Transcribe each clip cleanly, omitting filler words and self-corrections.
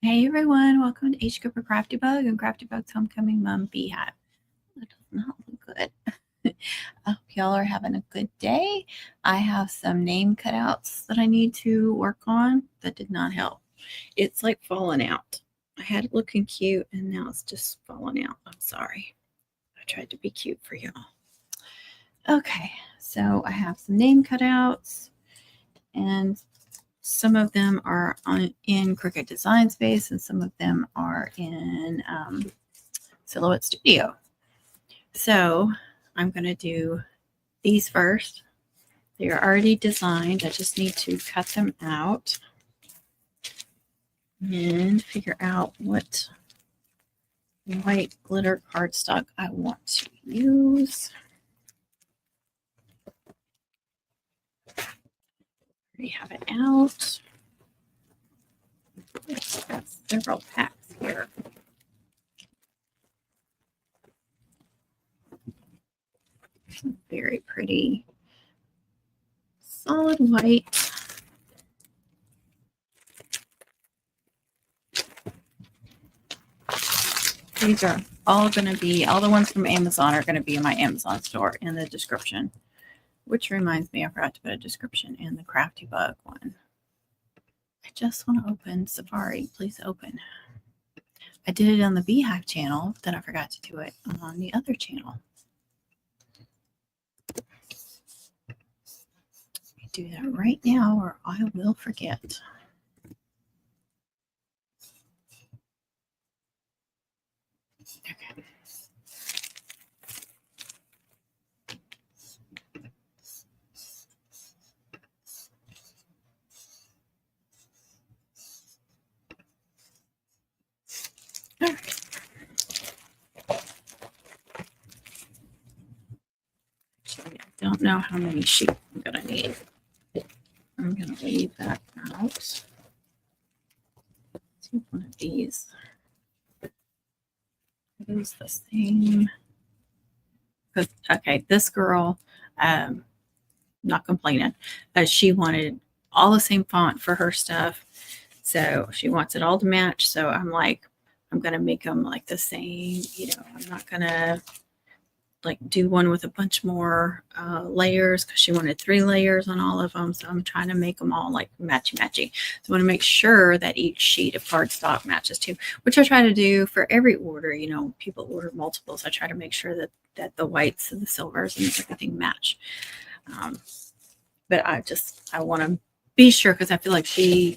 Hey everyone, welcome to H Cooper Crafty Bug and Crafty Bug's Homecoming Mom Beehive. That does not look good. I hope y'all are having a good day. I have some name cutouts that I need to work on that did not help. It's like falling out. I had it looking cute and now it's just falling out. I'm sorry. I tried to be cute for y'all. Okay, so I have some name cutouts and some of them are in Cricut Design Space and some of them are in Silhouette Studio. So I'm going to do these first. They are already designed. I just need to cut them out and figure out what white glitter cardstock I want to use. We have it out. Got several packs here. Very pretty solid white. These are all going to be, all the ones from Amazon are going to be in my Amazon store in the description. Which reminds me, I forgot to put a description in the Crafty Bug one. I just want to open Safari. Please open. I did it on the Beehive channel, then I forgot to do it on the other channel. Let me do that right now or I will forget. Okay. All right. Actually, I don't know how many sheets I'm going to need. I'm going to leave that out. Let's see if one of these is the same. Okay, this girl, not complaining, she wanted all the same font for her stuff. So she wants it all to match. So I'm like, I'm going to make them like the same. You know, I'm not going to like do one with a bunch more layers because she wanted 3 layers on all of them. So I'm trying to make them all like matchy. So I want to make sure that each sheet of cardstock matches too, which I try to do for every order. You know, people order multiples. I try to make sure that the whites and the silvers and everything match. But I want to be sure because I feel like she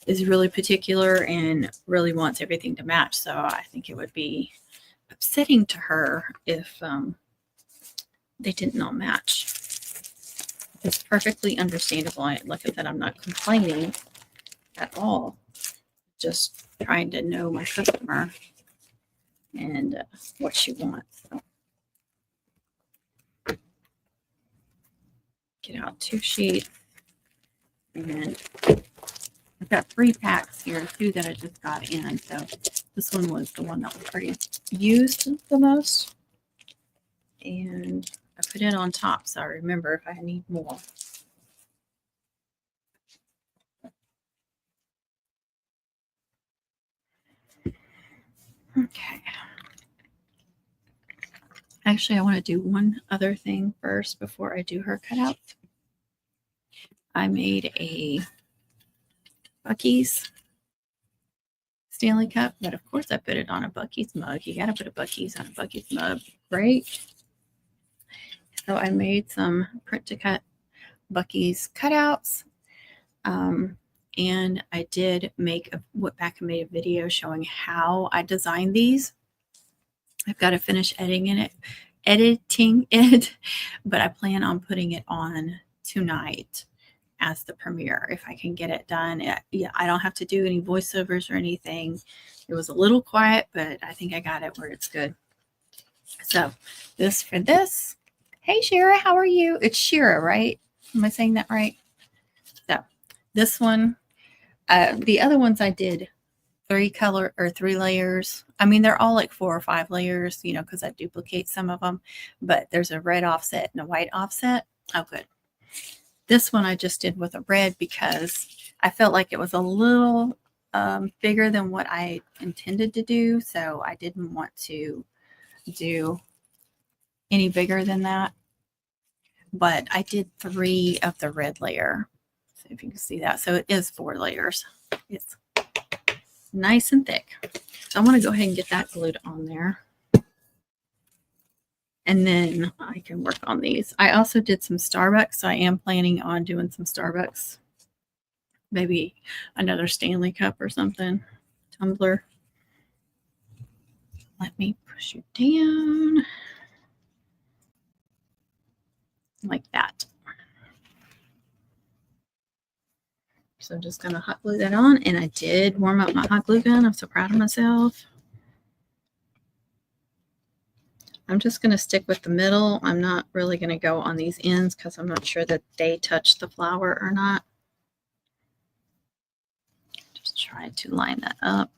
is really particular and really wants everything to match. So I think it would be upsetting to her if they didn't all match. It's perfectly understandable. Like I said, I'm not complaining at all. Just trying to know my customer and what she wants. So get out 2 sheets. And I've got 3 packs here, 2 that I just got in. So this one was the one that was already used the most. And I put it on top so I remember if I need more. Okay. Actually, I want to do one other thing first before I do her cutout. I made a Buc-ee's Stanley Cup, but of course I put it on a Buc-ee's mug. You got to put a Buc-ee's on a Buc-ee's mug, right? So I made some print-to-cut Buc-ee's cutouts. And I did went back and made a video showing how I designed these. I've got to finish editing it, but I plan on putting it on tonight as the premiere if I can get it done. Yeah, I don't have to do any voiceovers or anything. It was a little quiet, but I think I got it where it's good. So this for this. Hey Shira, how are you? It's Shira, right? Am I saying that right? So this one, the other ones I did 3 layers. I mean, they're all like 4 or 5 layers, you know, because I duplicate some of them, but there's a red offset and a white offset. Oh, good. This one I just did with a red because I felt like it was a little bigger than what I intended to do, so I didn't want to do any bigger than that. But I did 3 of the red layer. So if you can see that. So it is 4 layers. It's nice and thick. So I'm going to go ahead and get that glued on there. And then I can work on these. I also did some Starbucks. So I am planning on doing some Starbucks. Maybe another Stanley cup or something. Tumbler. Let me push you down. Like that. So I'm just going to hot glue that on. And I did warm up my hot glue gun. I'm so proud of myself. I'm just going to stick with the middle. I'm not really going to go on these ends because I'm not sure that they touch the flower or not. Just try to line that up.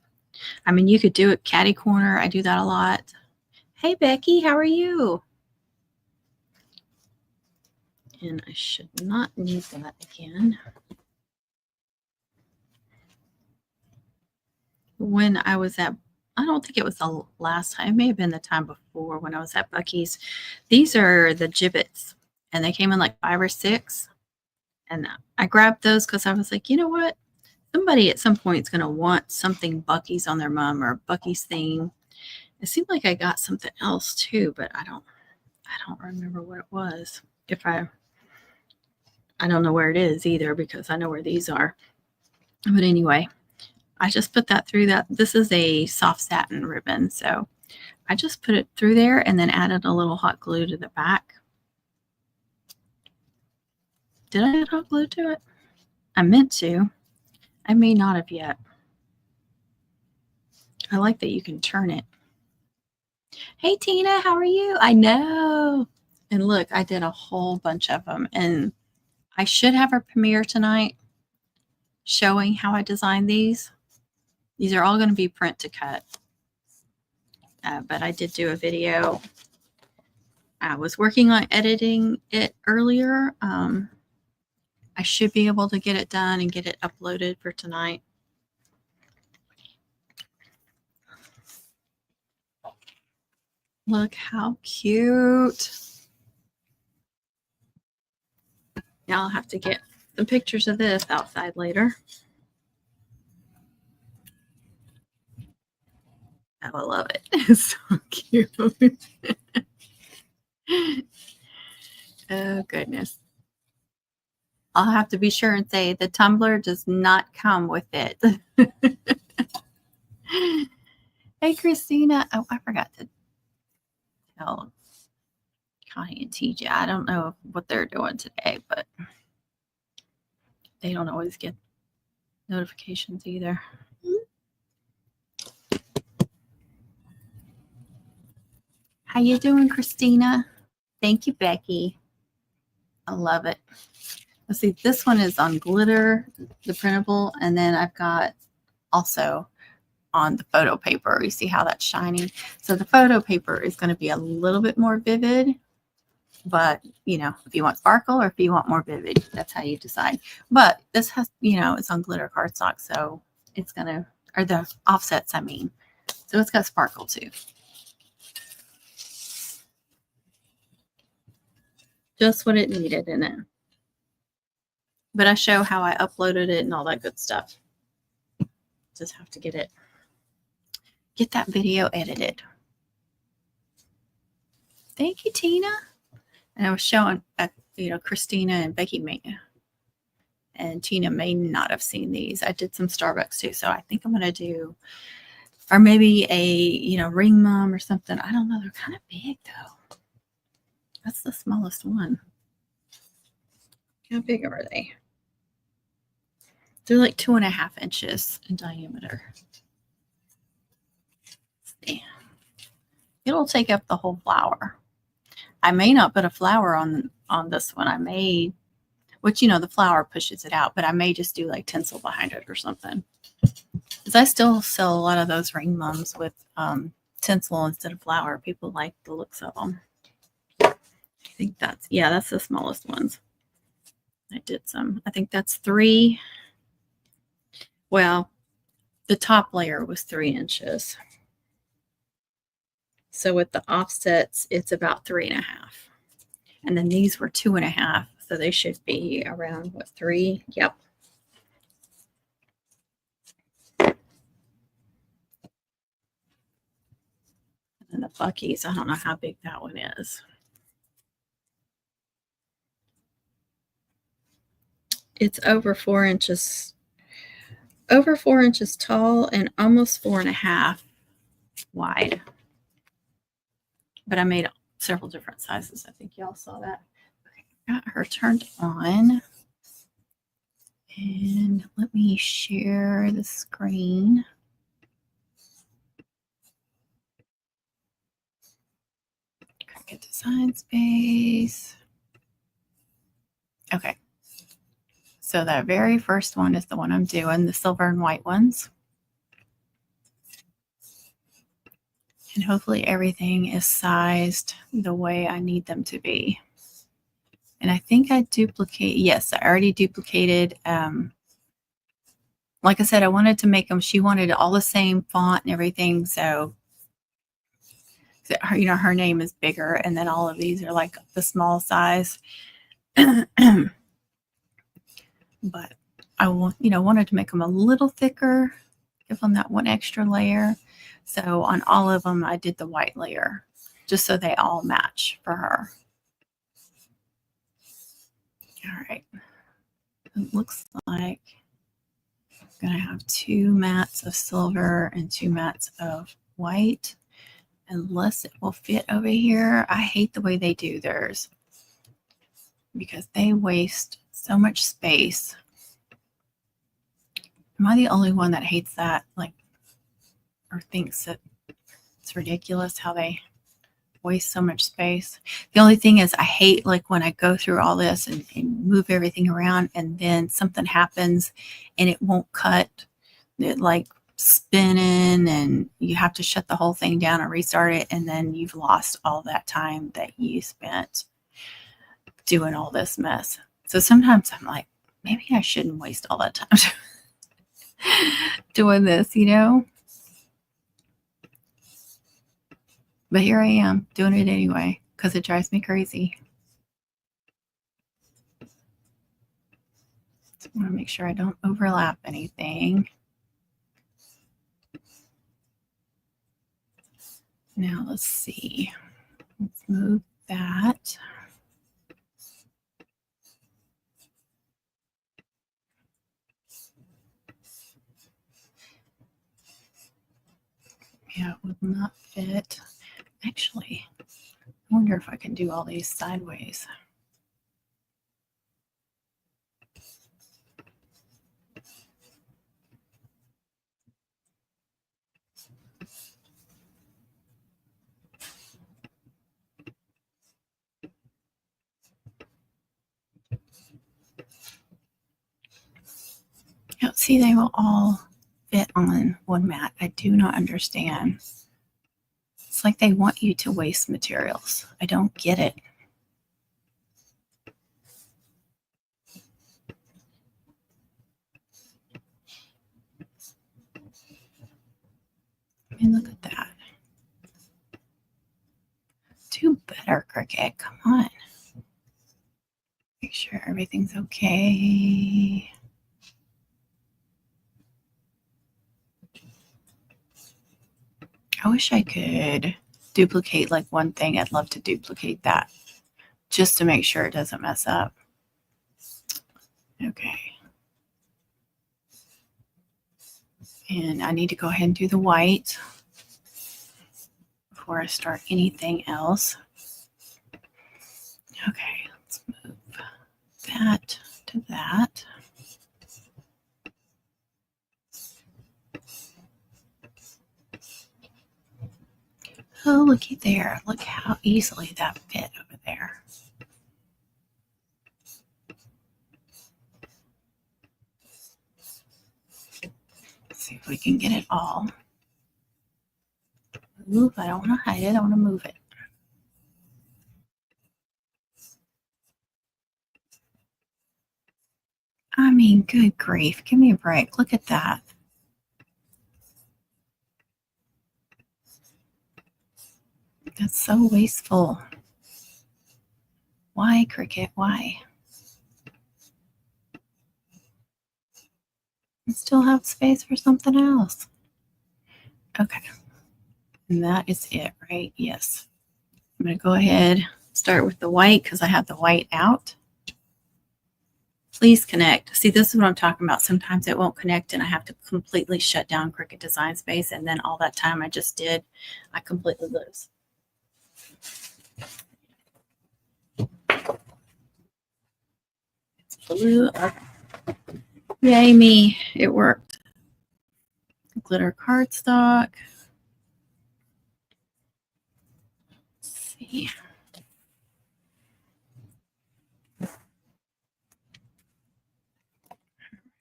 I mean, you could do it catty corner. I do that a lot. Hey, Becky, how are you? And I should not need that again. When I was at, I don't think it was the last time, it may have been the time before when I was at Buc-ee's. These are the gibbets, and they came in like 5 or 6. And I grabbed those because I was like, you know what? Somebody at some point is going to want something Buc-ee's on their mom or Buc-ee's thing. It seemed like I got something else too, but I don't remember what it was. I don't know where it is either because I know where these are. But anyway, I just put that through that. This is a soft satin ribbon. So I just put it through there and then added a little hot glue to the back. Did I add hot glue to it? I meant to. I may not have yet. I like that you can turn it. Hey, Tina, how are you? I know. And look, I did a whole bunch of them. And I should have a premiere tonight showing how I designed these. These are all going to be print to cut. But I did do a video. I was working on editing it earlier. I should be able to get it done and get it uploaded for tonight. Look how cute. Now I'll have to get some pictures of this outside later. I will love it. It's so cute. Oh, goodness. I'll have to be sure and say the tumbler does not come with it. Hey, Christina. Oh, I forgot to tell Connie and TJ. I don't know what they're doing today, but they don't always get notifications either. How you doing, Christina? Thank you, Becky. I love it. Let's see, this one is on glitter, the printable, and then I've got also on the photo paper. You see how that's shiny? So the photo paper is going to be a little bit more vivid, but you know, if you want sparkle or if you want more vivid, that's how you decide. But this has, you know, it's on glitter cardstock, so it's going to, or the offsets, I mean. So it's got sparkle too. Just what it needed in it. But I show how I uploaded it and all that good stuff. Just have to get that video edited. Thank you, Tina. And I was showing, you know, Christina and Becky may, and Tina may not have seen these. I did some Starbucks too, so I think I'm going to do, or maybe a, you know, ring mum or something. I don't know. They're kind of big though. That's the smallest one. How big are they? They're like 2.5 inches in diameter. Let's see. It'll take up the whole flower. I may not put a flower on this one. I may, which, you know, the flower pushes it out, but I may just do like tinsel behind it or something. Because I still sell a lot of those ring mums with tinsel instead of flower. People like the looks of them. I think that's, yeah, that's the smallest ones. I did some, I think that's 3. Well, the top layer was 3 inches. So with the offsets, it's about 3.5. And then these were 2.5. So they should be around what, 3? Yep. And the Bucky's, I don't know how big that one is. It's over 4 inches, tall and almost 4.5 wide. But I made several different sizes. I think y'all saw that. Okay, got her turned on. And let me share the screen. Cricut Design Space. Okay. So that very first one is the one I'm doing, the silver and white ones. And hopefully everything is sized the way I need them to be. And I think I duplicate, yes, I already duplicated. Like I said, I wanted to make them, she wanted all the same font and everything. So, you know, her name is bigger. And then all of these are like the small size. But I wanted to make them a little thicker, give them that one extra layer. So on all of them, I did the white layer just so they all match for her. All right. It looks like I'm going to have 2 mats of silver and 2 mats of white, unless it will fit over here. I hate the way they do theirs because they waste so much space. Am I the only one that hates that, like, or thinks that it's ridiculous how they waste so much space? The only thing is I hate, like, when I go through all this and move everything around and then something happens and it won't cut. It like spinning and you have to shut the whole thing down and restart it, and then you've lost all that time that you spent doing all this mess. So sometimes I'm like, maybe I shouldn't waste all that time doing this, you know? But here I am doing it anyway because it drives me crazy. So I want to make sure I don't overlap anything. Now let's see. Let's move that. Yeah, it would not fit. Actually, I wonder if I can do all these sideways. Yeah, see, they will all fit on one mat. I do not understand. It's like they want you to waste materials. I don't get it. I mean, look at that. Do better, Cricut. Come on. Make sure everything's okay. I wish I could duplicate like one thing. I'd love to duplicate that just to make sure it doesn't mess up. Okay. And I need to go ahead and do the white before I start anything else. Okay, let's move that to that. Oh, looky there. Look how easily that fit over there. Let's see if we can get it all. Move. I don't want to hide it. I want to move it. I mean, good grief. Give me a break. Look at that. That's so wasteful. Why, Cricut? Why? I still have space for something else. Okay. And that is it, right? Yes. I'm going to go ahead, start with the white because I have the white out. Please connect. See, this is what I'm talking about. Sometimes it won't connect and I have to completely shut down Cricut Design Space, and then all that time I just did, I completely lose. It's blue. Okay. Yay me. It worked. Glitter cardstock. Let's see.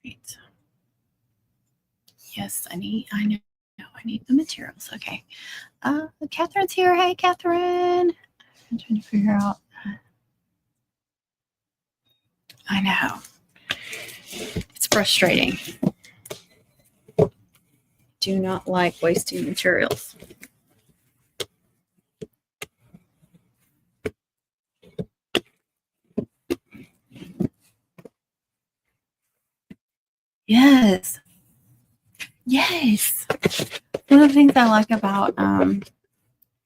Right. Yes, I know I need the materials. Okay. Catherine's here. Hey, Catherine. I'm trying to figure out. I know. It's frustrating. Do not like wasting materials. Yes. Yes. One of the things I like about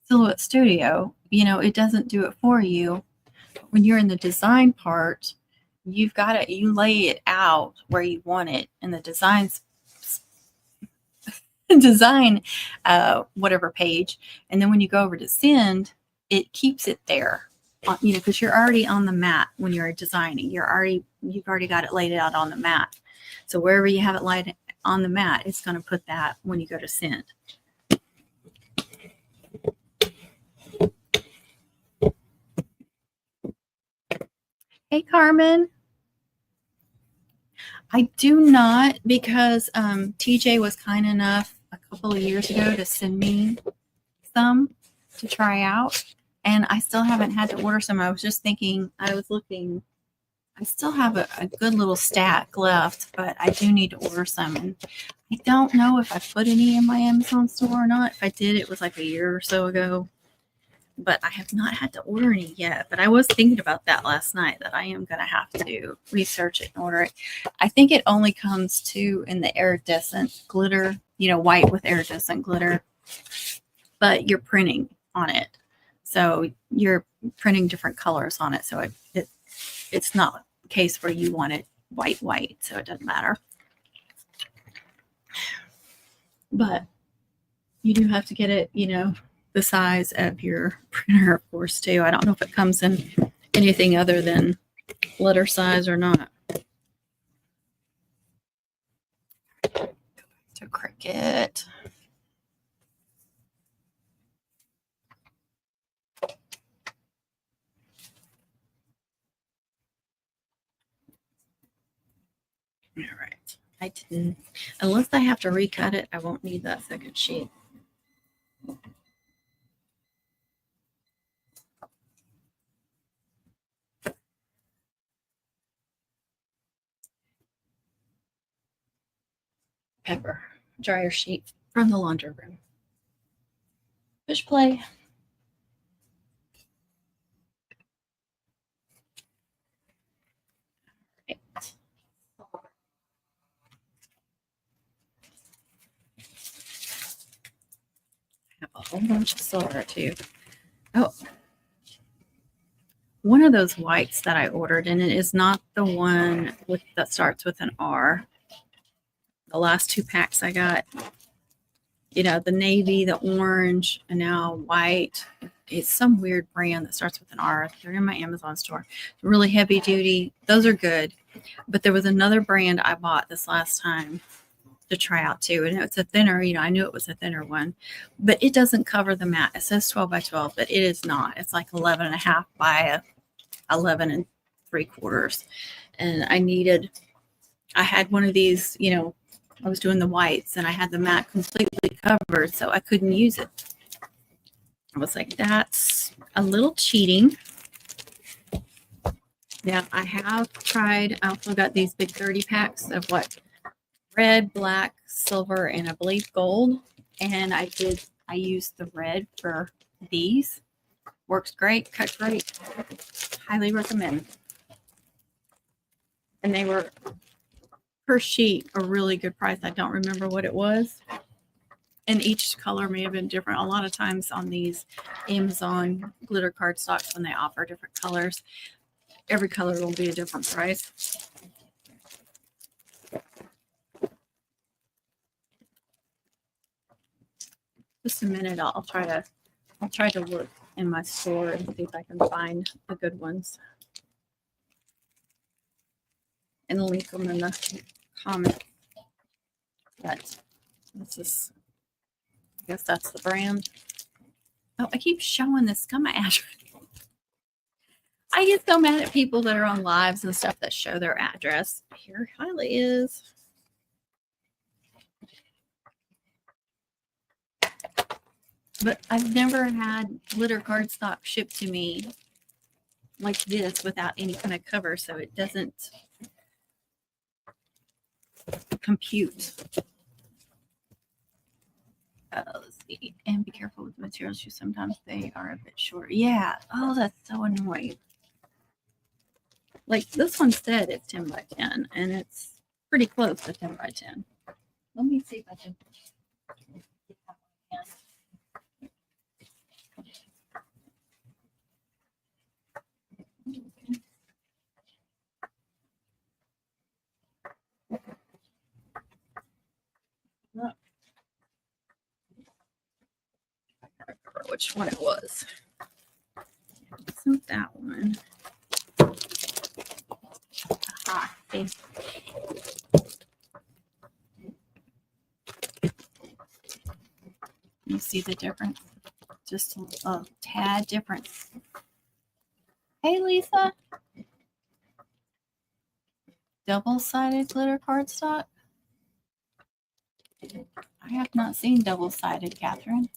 Silhouette Studio, it doesn't do it for you. When you're in the design part, you've got it, you lay it out where you want it in the design whatever page, and then when you go over to send, it keeps it there, because you're already on the mat when you're designing. You've already got it laid out on the mat. So wherever you have it laid on the mat, it's going to put that when you go to send. Hey, Carmen. I do not, because TJ was kind enough a couple of years ago to send me some to try out, and I still haven't had to order some. I was just thinking, I was looking, I still have a good little stack left, but I do need to order some, and I don't know if I put any in my Amazon store or not. If I did, it was like a year or so ago, but I have not had to order any yet. But I was thinking about that last night, that I am going to have to research it and order it. I think it only comes in the iridescent glitter, white with iridescent glitter, but you're printing on it. So you're printing different colors on it. So it's not a case where you want it white, so it doesn't matter. But you do have to get it, the size of your printer, of course, too. I don't know if it comes in anything other than letter size or not. To Cricut. All right. I didn't, unless I have to recut it, I won't need that second sheet. Pepper, dryer sheet from the laundry room. Push play. Right. I have a whole bunch of silver too. Oh, one of those whites that I ordered, and it is not the one that starts with an R. The last 2 packs I got, the navy, the orange, and now white. It's some weird brand that starts with an R. They're in my Amazon store. Really heavy duty. Those are good. But there was another brand I bought this last time to try out too. And it's a thinner, I knew it was a thinner one, but it doesn't cover the mat. It says 12 by 12, but it is not. It's like 11.5 by 11 3/4. And I had one of these, I was doing the whites and I had the mat completely covered, so I couldn't use it. I was like, that's a little cheating. Now I have tried, I also got these big 30 packs of red, black, silver, and I believe gold. And I used the red for these. Works great, cut great. Highly recommend. And they were per sheet a really good price. I don't remember what it was. And each color may have been different. A lot of times on these Amazon glitter cardstocks, when they offer different colors, every color will be a different price. Just a minute, I'll try to look in my store and see if I can find the good ones and link them in the comment. But this is, I guess that's the brand. Oh, I keep showing this. Come my address. I get so mad at people that are on lives and stuff that show their address. Here Highly is. But I've never had glitter cardstock shipped to me like this without any kind of cover, so it doesn't compute. Let's see. And be careful with the materials. Sometimes they are a bit short. Yeah. Oh, that's so annoying. Like this one said it's 10 by 10, and it's pretty close to 10 by 10. Let me see if I can. Look. I don't remember which one it was. It's not that one. Aha, see. You see the difference? Just a tad difference. Hey, Lisa. Double-sided glitter cardstock? I have not seen double-sided, Catherine.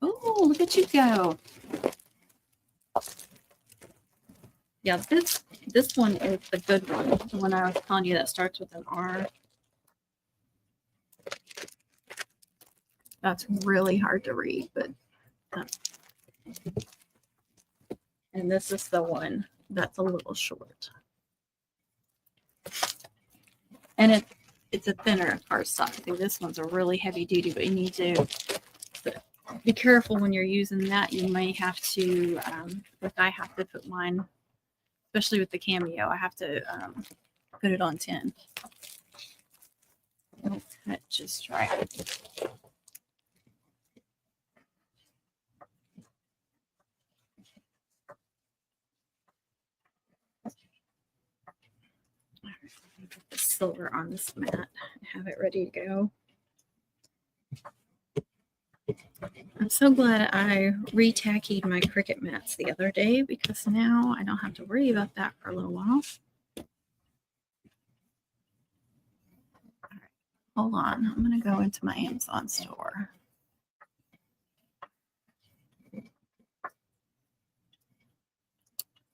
Oh, look at you go. Yeah, this one is the good one. The one I was telling you that starts with an R. That's really hard to read, but and this is the one that's a little short. And it's a thinner cardstock. I think this one's a really heavy duty, but you need to be careful when you're using that. You may have to, like I have to put mine, especially with the Cameo, I have to put it on 10. It'll cut just right. Put the silver on this mat and have it ready to go. I'm so glad I re-tackied my Cricut mats the other day because now I don't have to worry about that for a little while. All right, hold on. I'm going to go into my Amazon store.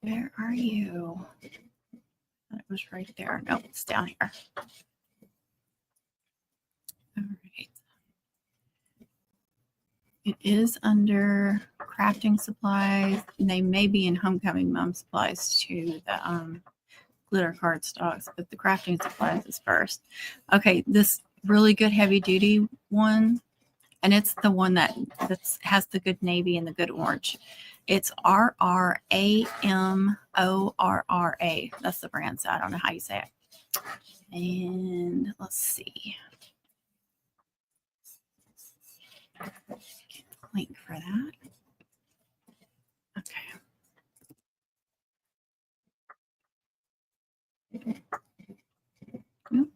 Where are you? It was right there. No, it's down here. All right. It is under crafting supplies. And they may be in Homecoming Mom supplies too, the glitter cardstocks, but the crafting supplies is first. Okay, this really good heavy duty one, and it's the one that has the good navy and the good orange. It's RRAMORRA. That's the brand, so I don't know how you say it. And let's see. Link for that. Okay. Nope.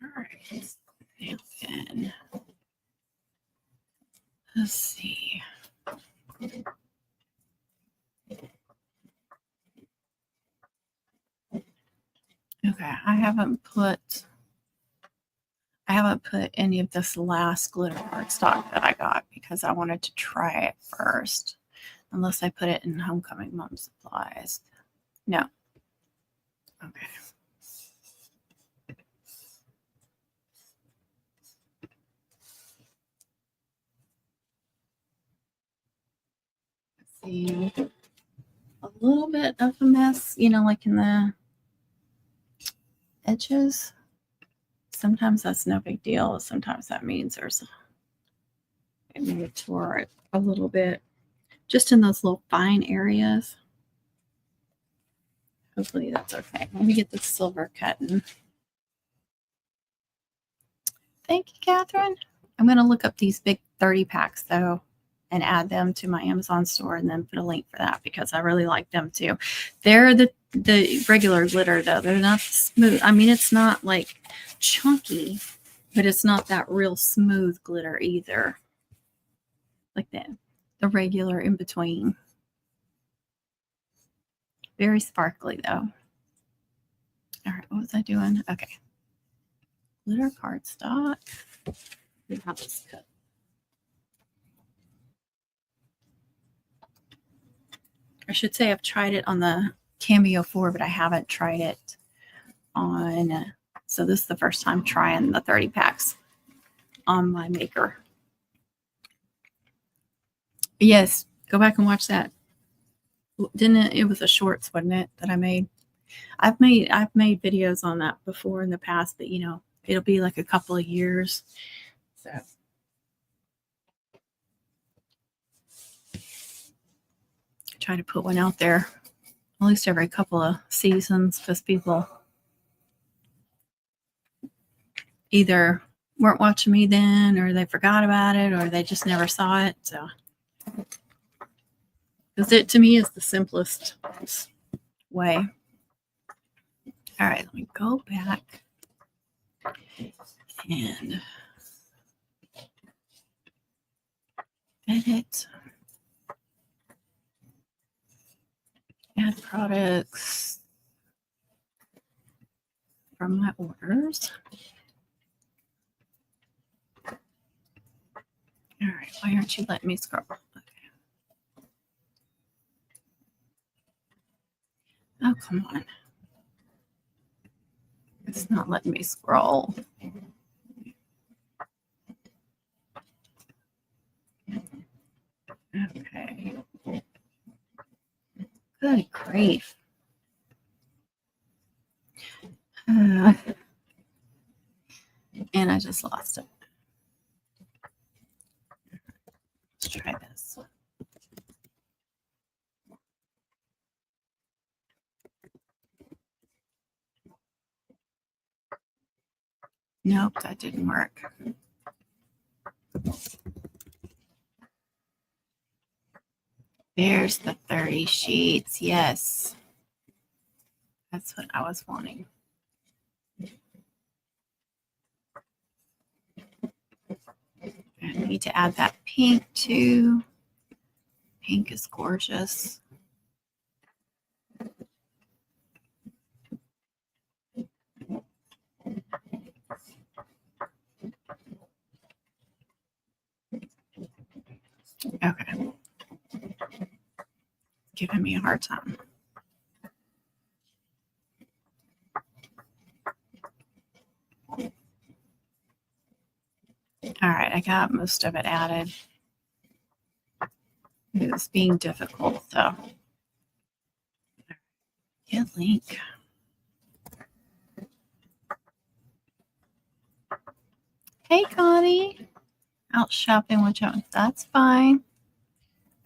All right. And let's see. Okay, I I haven't put any of this last glitter cardstock that I got because I wanted to try it first. Unless I put it in Homecoming Mom Supplies. No. Okay. Let's see. A little bit of a mess, you know, like in the edges. Sometimes that's no big deal. Sometimes that means there's it may have tore it a little bit. Just in those little fine areas. Hopefully that's okay. Let me get the silver cutting. Thank you, Catherine. I'm going to look up these big 30 packs though and add them to my Amazon store and then put a link for that because I really like them too. They're the regular glitter though. They're not smooth. I mean, it's not like chunky, but it's not that real smooth glitter either. Like that. The regular in between. Very sparkly though. All right, what was I doing? Okay. Glitter cardstock. See how this cut. I should say I've tried it on the Cameo 4, but I haven't tried it on. So this is the first time trying the 30 packs on my maker. Yes, go back and watch that. Didn't it? It was a shorts, wasn't it, that I made? I've made videos on that before in the past, but you know, it'll be like a couple of years. So try to put one out there at least every couple of seasons because people either weren't watching me then or they forgot about it or they just never saw it. So because it to me is the simplest way. All right, let me go back and edit. Add products from my orders. All right, why aren't you letting me scroll? Okay. Oh, come on. It's not letting me scroll. Okay. Good grief. And I just lost it. Let's try this. Nope, that didn't work. There's the 30 sheets. Yes. That's what I was wanting. I need to add that pink too. Pink is gorgeous. Okay. Giving me a hard time. All right, I got most of it added. It was being difficult, so. Get link. Hey, Connie. Out shopping with Joan. That's fine.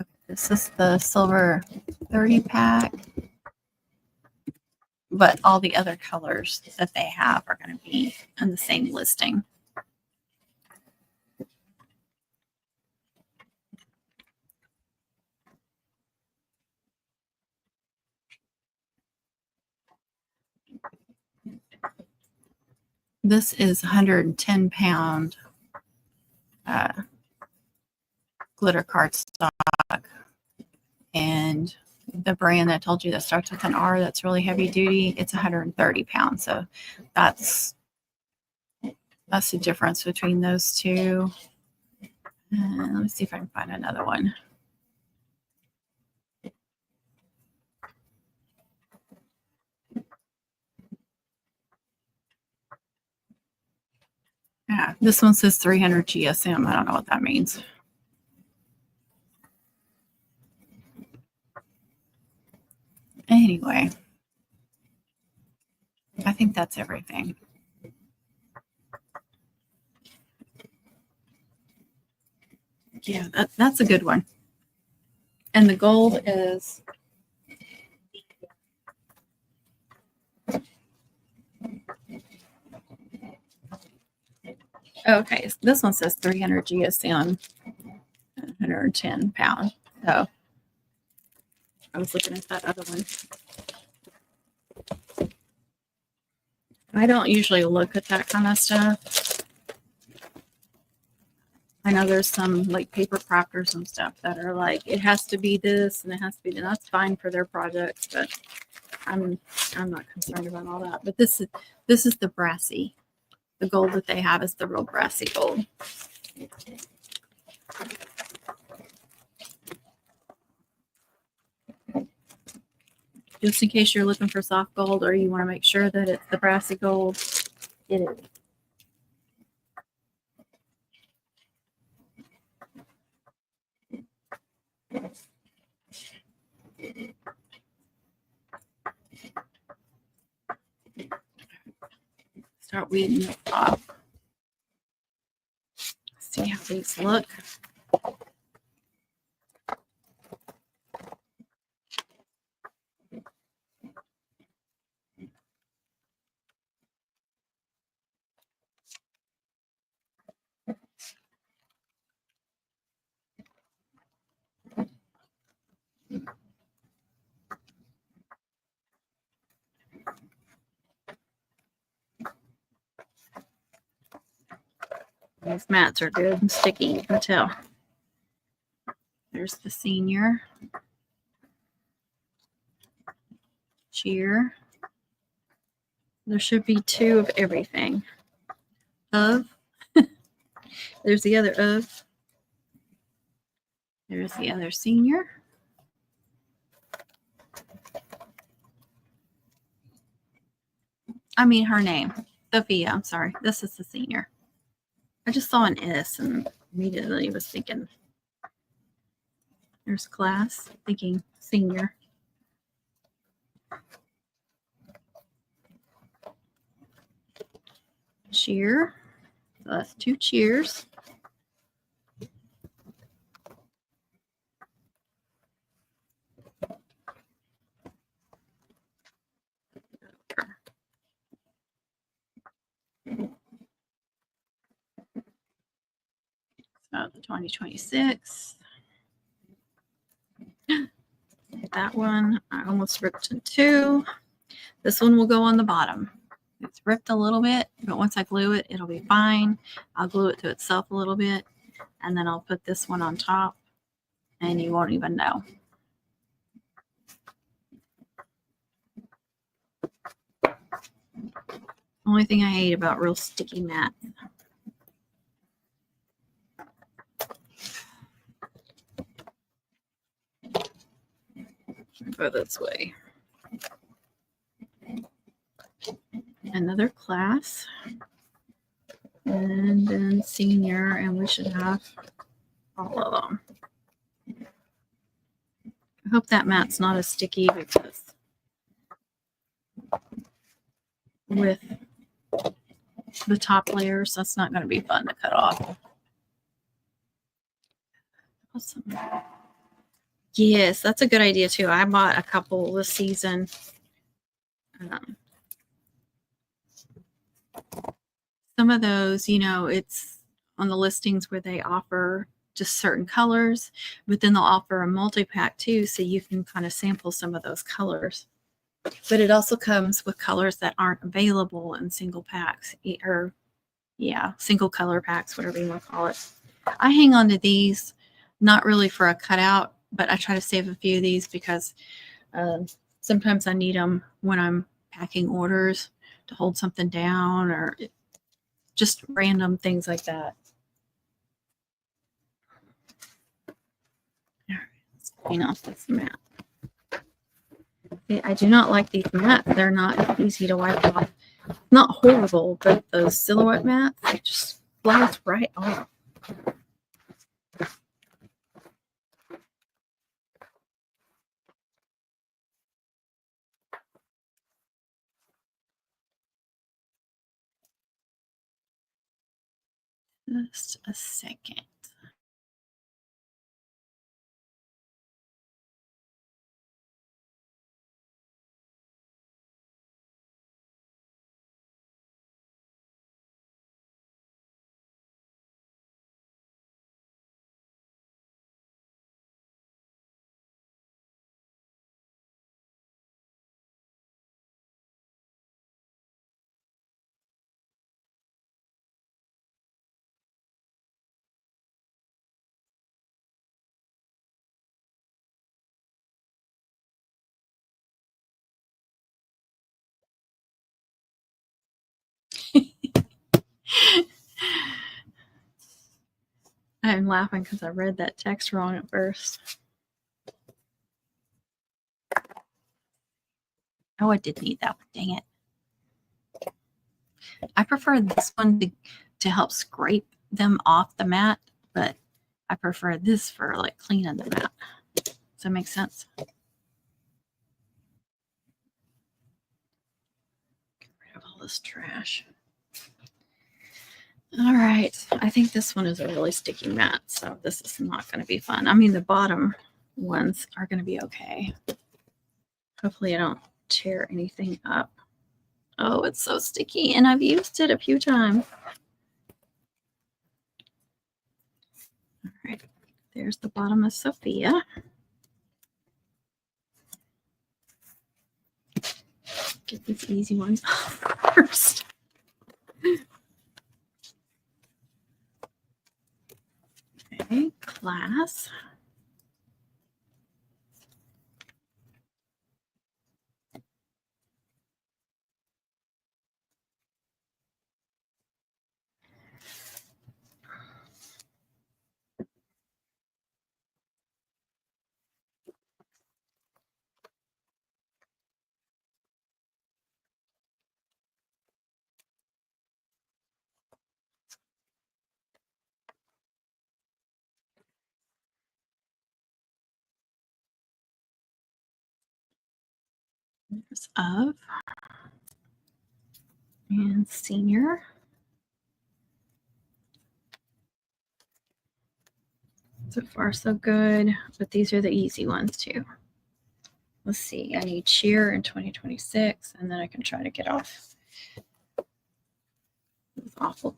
Okay, this is the silver 30 pack. But all the other colors that they have are going to be on the same listing. This is 110 pound glitter cardstock. And the brand that I told you that starts with an R that's really heavy duty, it's 130 pounds. So that's That's the difference between those two. Let me see if I can find another one. Yeah, this one says 300 GSM. I don't know what that means. Anyway, I think that's everything. Yeah, that's a good one. And the gold is okay. This one says 300 GSM, 110 pound. So I was looking at that other one. I don't usually look at that kind of stuff. I know there's some like paper crafters and stuff that are like, it has to be this and it has to be that. That's fine for their projects, but I'm not concerned about all that. But this is the brassy. The gold that they have is the real brassy gold. Just in case you're looking for soft gold or you want to make sure that it's the brassy gold, it is. Start weeding the top. See how these look. These mats are good and sticky, you can tell. There's the senior. Cheer. There should be two of everything. Of. There's the other of. There's the other senior. I mean her name. Sophia, I'm sorry. This is the senior. I just saw an S and immediately was thinking, there's class, thinking senior. Cheer. So that's two cheers. So the 2026. That one I almost ripped in two. This one will go on the bottom. It's ripped a little bit, but once I glue it, it'll be fine. I'll glue it to itself a little bit, and then I'll put this one on top, and you won't even know. Only thing I hate about real sticky mats. Go this way. Another class. And then senior, and we should have all of them. I hope that mat's not as sticky because with the top layers, that's not going to be fun to cut off. Awesome. Yes, that's a good idea too. I bought a couple this season. Some of those, you know, it's on the listings where they offer just certain colors, but then they'll offer a multi-pack too, so you can kind of sample some of those colors. But it also comes with colors that aren't available in single packs, or yeah, single color packs, whatever you want to call it. I hang on to these, not really for a cutout, but I try to save a few of these because sometimes I need them when I'm packing orders to hold something down, or just random things like that. All right, let's clean off this mat. I do not like these mats. They're not easy to wipe off. Not horrible, but those silhouette mats, they just flies right off. Just a second. I'm laughing because I read that text wrong at first. Oh, I did need that one. Dang it. I prefer this one to help scrape them off the mat, but I prefer this for like cleaning the mat. Does that make sense? Get rid of all this trash. All right. I think this one is a really sticky mat, so this is not going to be fun. I mean, the bottom ones are going to be okay. Hopefully I don't tear anything up. Oh, it's so sticky, and I've used it a few times. All right. There's the bottom of Sophia. Get these easy ones off first. Okay, class. There's of and senior. So far, so good. But these are the easy ones too. Let's see. I need cheer in 2026, and then I can try to get off these awful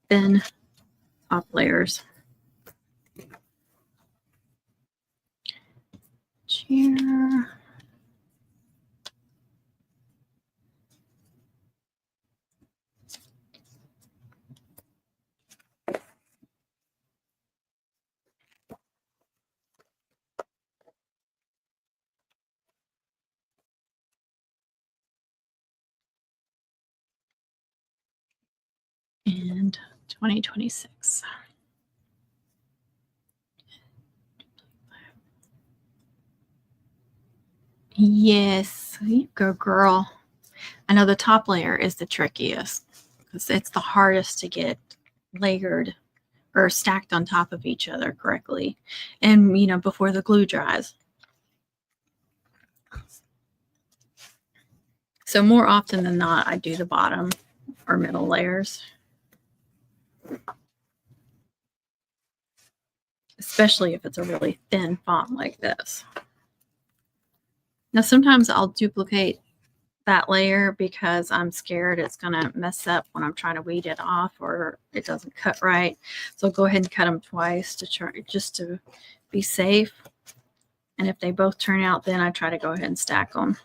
thin top layers. Cheer. And 2026. Yes, you go, girl. I know the top layer is the trickiest because it's the hardest to get layered or stacked on top of each other correctly, and you know, before the glue dries. So more often than not, I do the bottom or middle layers, especially if it's a really thin font like this. Now sometimes I'll duplicate that layer because I'm scared it's going to mess up when I'm trying to weed it off or it doesn't cut right. So I'll go ahead and cut them twice to try, just to be safe. And if they both turn out, then I try to go ahead and stack them.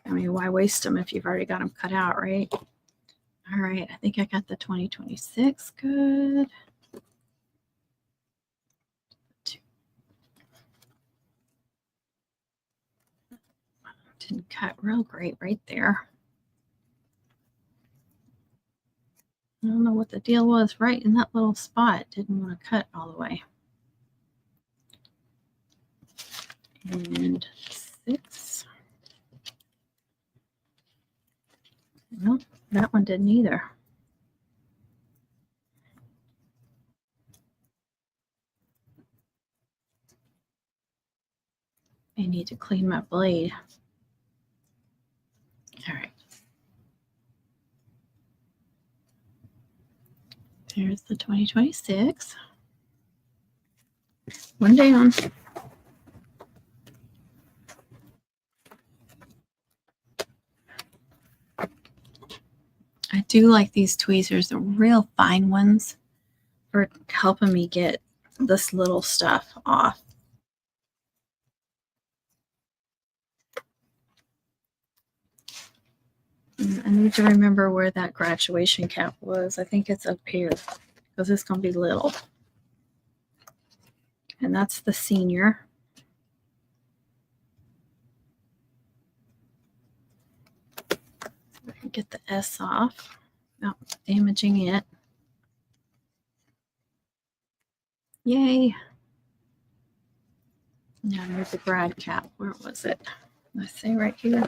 I mean, why waste them if you've already got them cut out, right? All right, I think I got the 2026 good. Didn't cut real great right there. I don't know what the deal was right in that little spot. Didn't want to cut all the way. And 6. No, that one didn't either. I need to clean my blade. All right. There's the 2026. One down. I do like these tweezers, the real fine ones, for helping me get this little stuff off. I need to remember where that graduation cap was. I think it's up here because it's going to be little. And that's the senior. Get the S off without damaging it. Yay. Now here's the grad cap. Where was it? Let's say right here.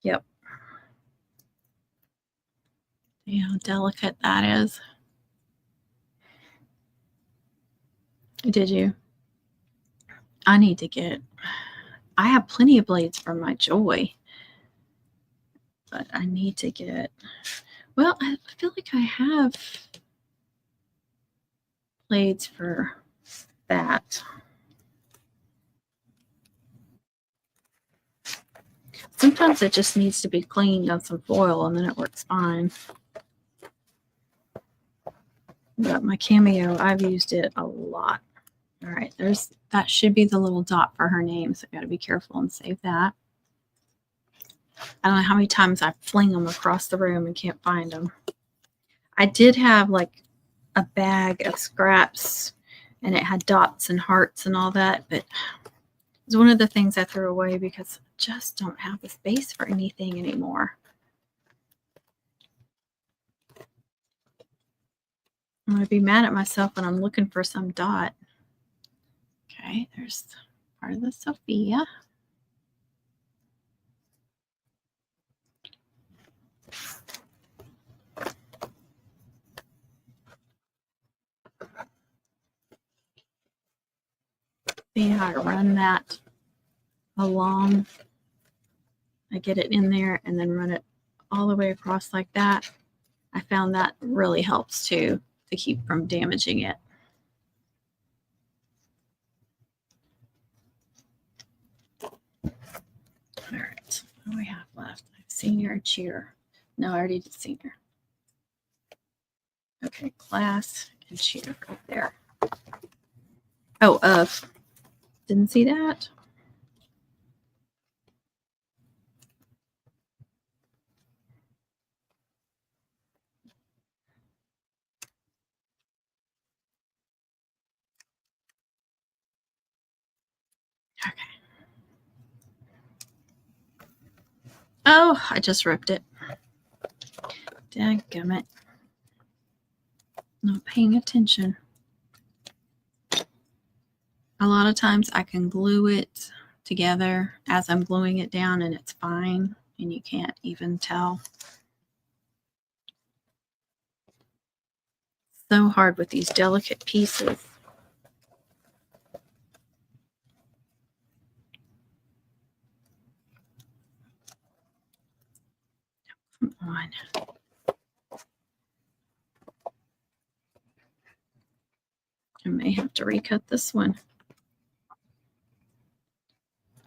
Yep. See how delicate that is? Did you? I need to get, I have plenty of blades for my Joy, but I need to get, well, I feel like I have blades for that. Sometimes it just needs to be cleaned on some foil and then it works fine. But my Cameo, I've used it a lot. All right, that should be the little dot for her name, so I got to be careful and save that. I don't know how many times I fling them across the room and can't find them. I did have like a bag of scraps and it had dots and hearts and all that, but it's one of the things I threw away because I just don't have the space for anything anymore. I'm going to be mad at myself when I'm looking for some dot. Okay, there's part of the Sophia. See how I run that along. I get it in there and then run it all the way across like that. I found that really helps too, to keep from damaging it. All right, what do we have left? Senior and cheer. No, I already did senior. Okay, class and cheer right there. Oh, didn't see that. Okay. Oh, I just ripped it. Dadgummit. Not paying attention. A lot of times I can glue it together as I'm gluing it down and it's fine and you can't even tell. So hard with these delicate pieces. Come on. I may have to recut this one.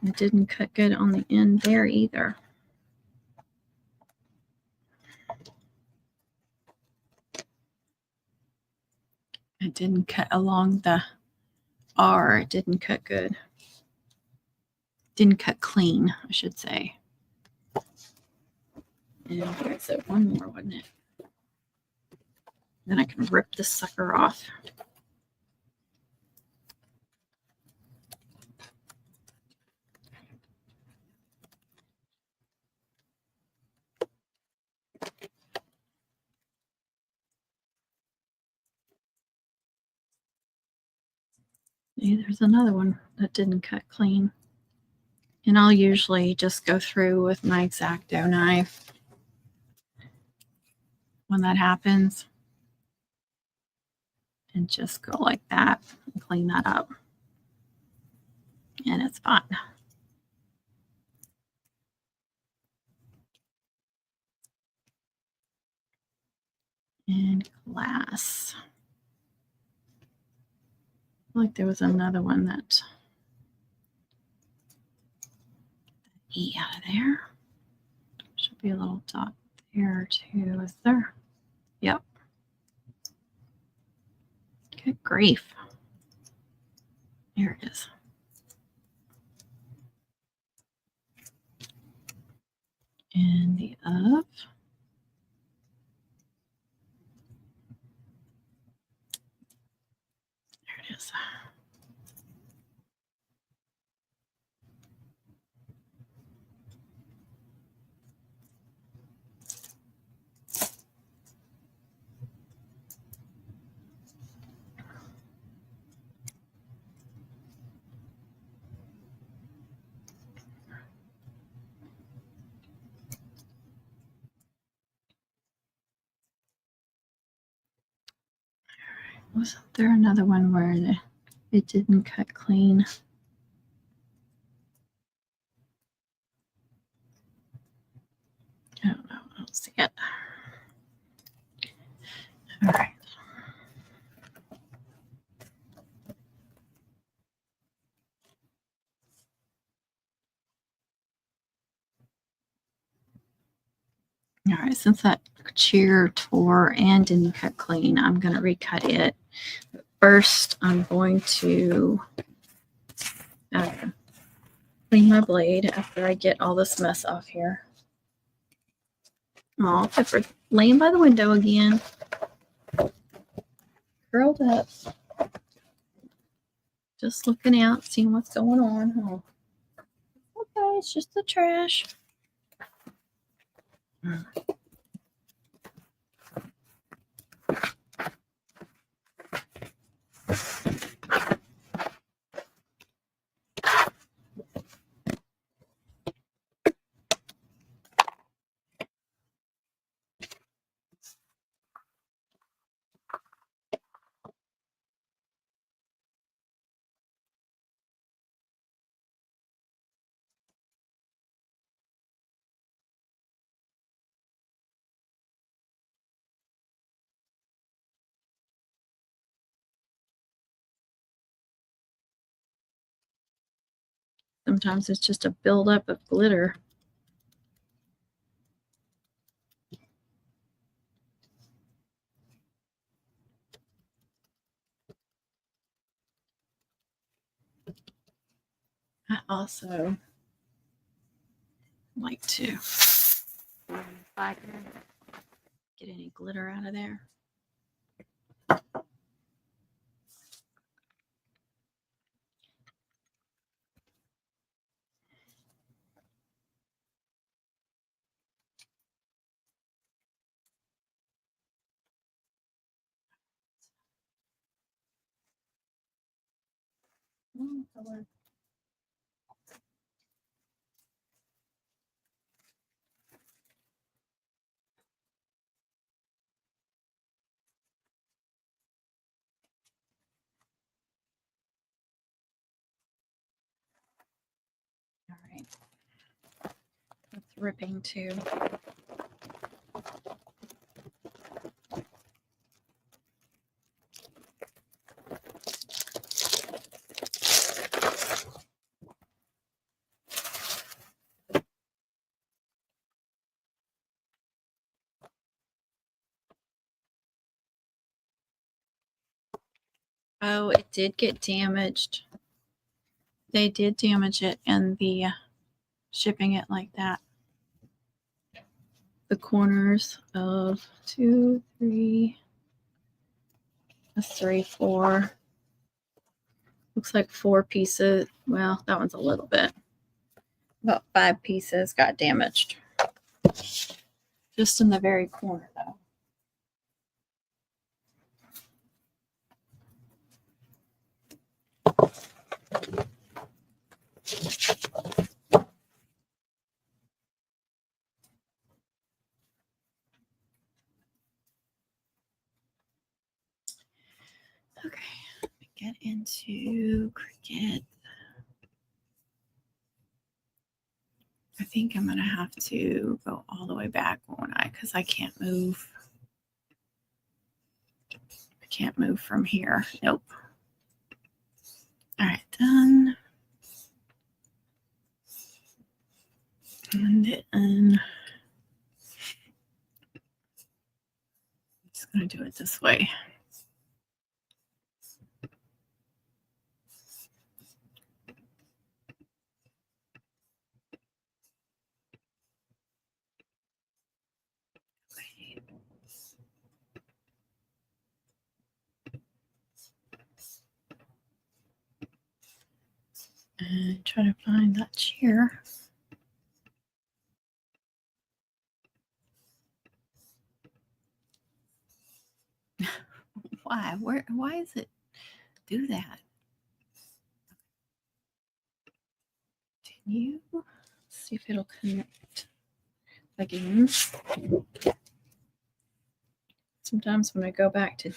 It didn't cut good on the end there either. It didn't cut along the R. It didn't cut good. Didn't cut clean, I should say. And there's one more, wasn't it? Then I can rip this sucker off. See, there's another one that didn't cut clean. And I'll usually just go through with my X-Acto knife when that happens. And just go like that and clean that up. And it's fine. And glass. Like there was another one that E out of there. Should be a little dot there too, is there? Yep. Good grief. There it is. And the up. There it is. Wasn't there another one where it didn't cut clean? I don't know. I don't see it. All right. All right, since that chair tore and didn't cut clean, I'm going to recut it. But first, I'm going to clean my blade after I get all this mess off here. Oh, Pepper laying by the window again. Curled up. Just looking out, seeing what's going on. Oh. Okay, it's just the trash. Sometimes it's just a buildup of glitter. I also like to get any glitter out of there. Color. All right. That's ripping too. Oh, it did get damaged. They did damage it in the shipping it like that. The corners of 2, 3, that's 3, 4. Looks like 4 pieces. Well, that one's a little bit. About 5 pieces got damaged. Just in the very corner though. Okay, let me get into Cricut. I think I'm going to have to go all the way back, won't I? Because I can't move. I can't move from here. Nope. All right, done. And then I'm just going to do it this way. And try to find that chair. Why? Why does it do that? Continue. See if it'll connect again. Sometimes when I go back to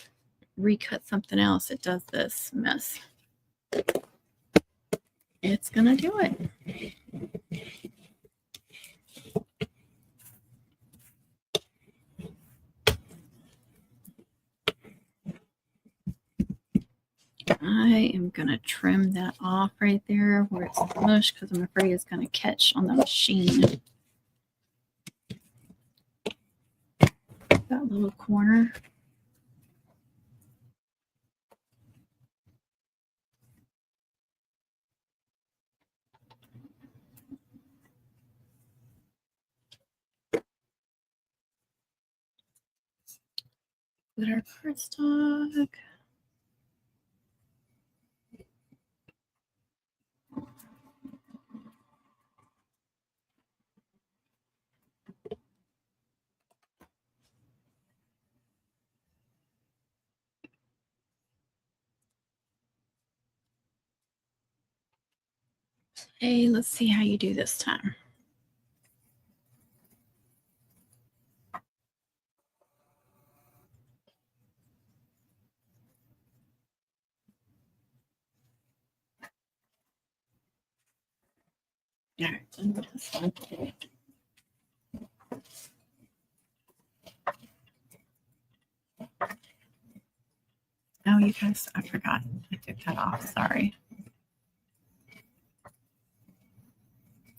recut something else, it does this mess. It's gonna do it. I am gonna trim that off right there where it's mush because I'm afraid it's gonna catch on the machine. That little corner. Glitter cardstock. Hey, let's see how you do this time. All right, done with this one. Oh, you guys, I forgot. I took that off. Sorry.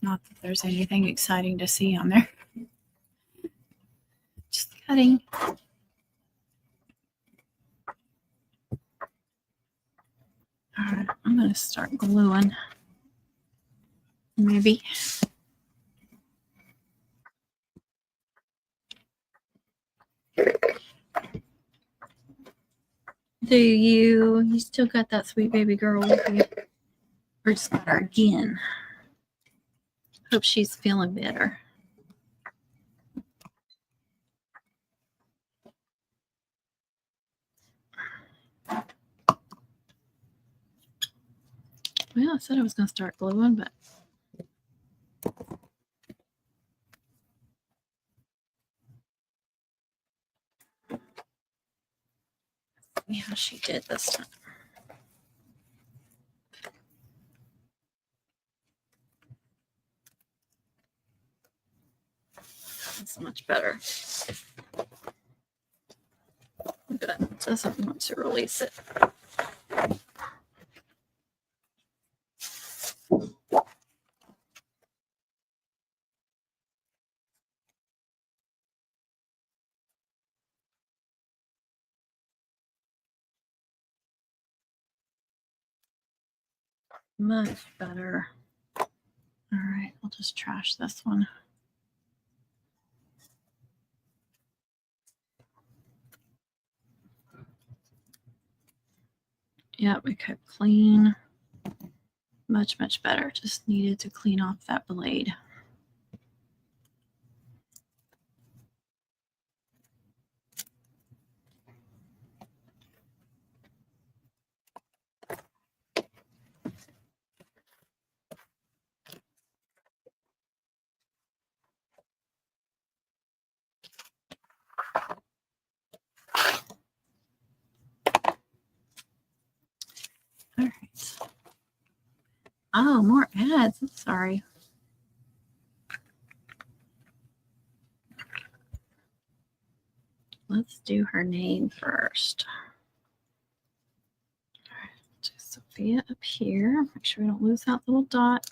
Not that there's anything exciting to see on there. Just cutting. All right, I'm going to start gluing. Maybe. Do you still got that sweet baby girl with you? Or just got her again? Hope she's feeling better. Well, I said I was going to start gluing, but let's see how she did this time. That's much better. But it doesn't want to release it. Much better. All right, I'll just trash this one. Yep, we cut clean. Much, much better. Just needed to clean off that blade. Oh, more ads. I'm sorry. Let's do her name first. Do Sophia up here. Make sure we don't lose that little dot.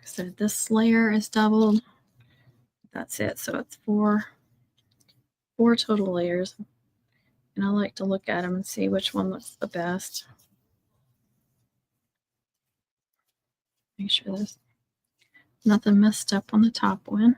So this layer is doubled. That's it. So it's four total layers. And I like to look at them and see which one looks the best. Make sure there's nothing messed up on the top one.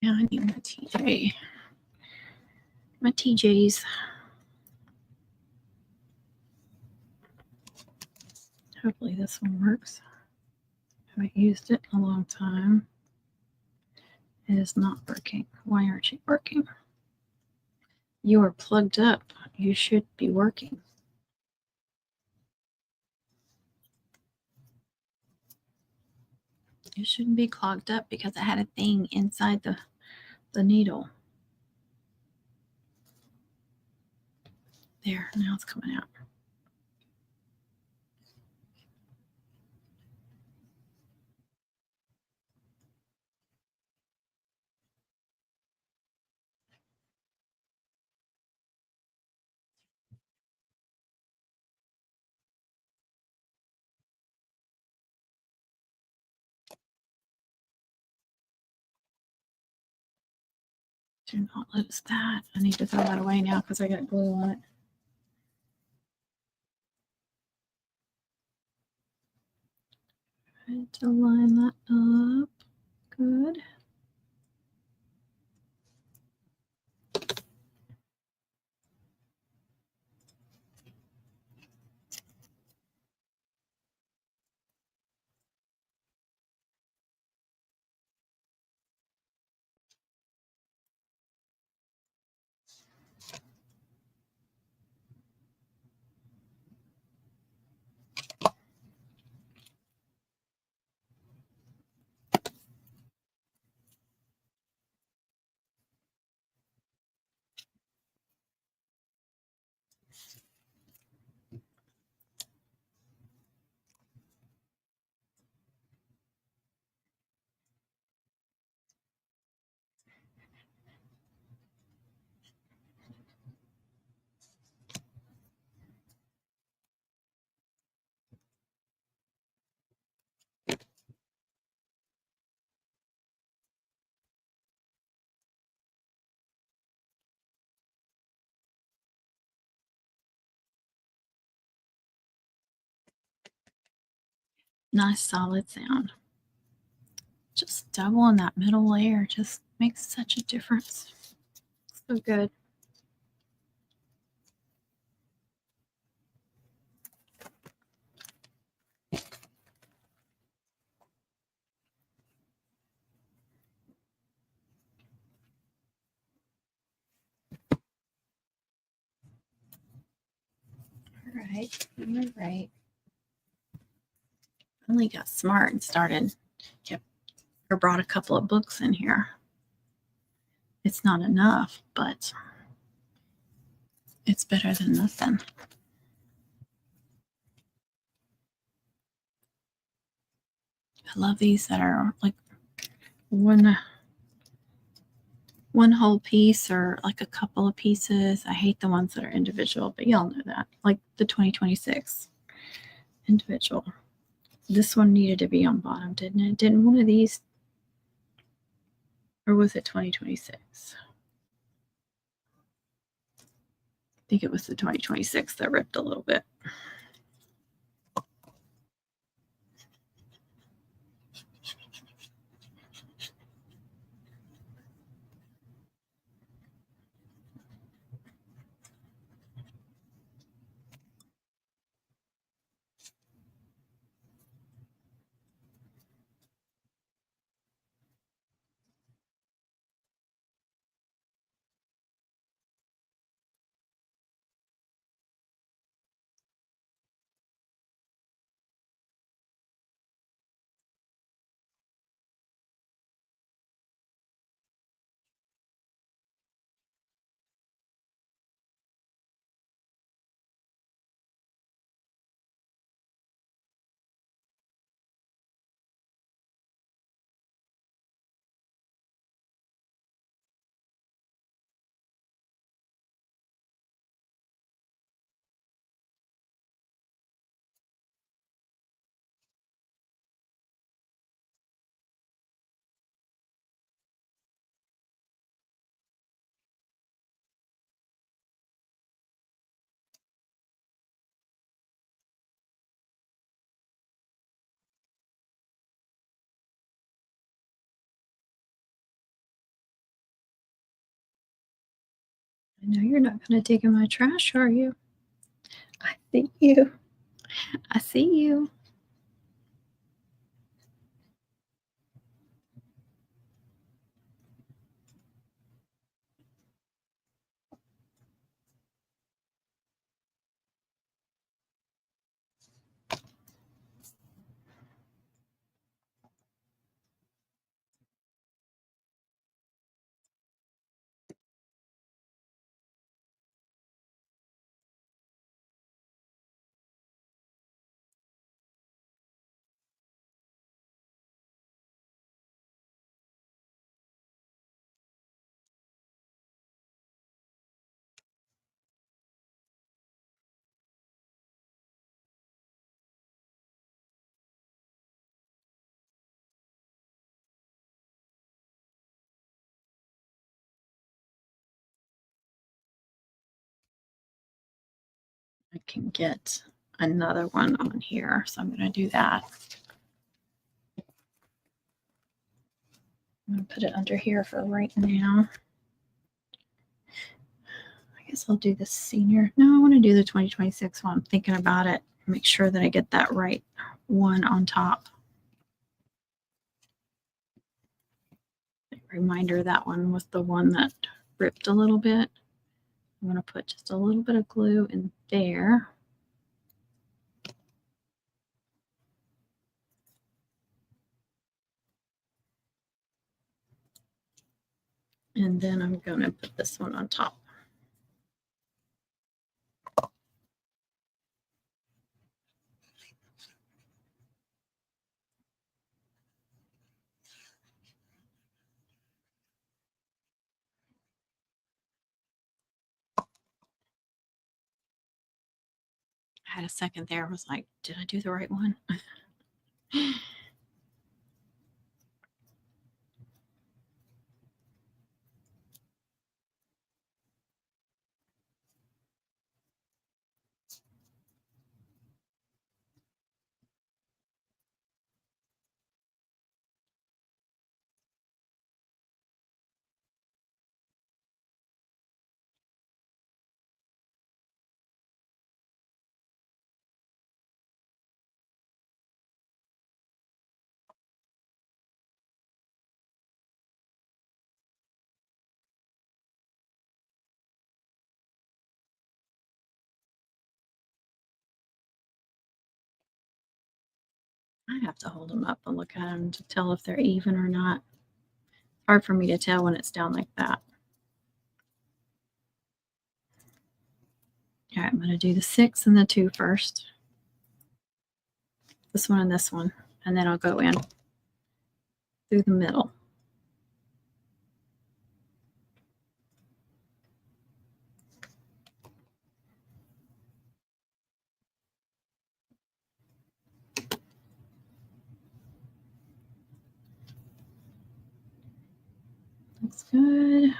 Yeah, I need my TJ. My TJs. Hopefully this one works. I haven't used it in a long time. It is not working. Why aren't you working? You are plugged up. You should be working. It shouldn't be clogged up because it had a thing inside the needle. There, now it's coming out. Do not lose that. I need to throw that away now because I got glue on it. Try to line that up. Good. Nice solid sound. Just doubling that middle layer just makes such a difference. So good. All right. I only got smart and started. Or brought a couple of books in here. It's not enough, but it's better than nothing. I love these that are like one whole piece or like a couple of pieces. I hate the ones that are individual, but y'all know that. Like the 2026 individual. This one needed to be on bottom, didn't it? Didn't one of these, or was it 2026? I think it was the 2026 that ripped a little bit. I know you're not going to dig in my trash, are you? I see you. I see you. I can get another one on here, so I'm going to do that. I'm going to put it under here for right now. I guess I'll do the senior. No, I want to do the 2026 while I'm thinking about it. Make sure that I get that right one on top. Reminder, that one was the one that ripped a little bit. I'm going to put just a little bit of glue in there. And then I'm going to put this one on top. I had a second there. I was like, did I do the right one? I have to hold them up and look at them to tell if they're even or not. It's hard for me to tell when it's down like that. All right, I'm going to do the 6 and the 2 first. This one and this one. And then I'll go in. through the middle. Looks good.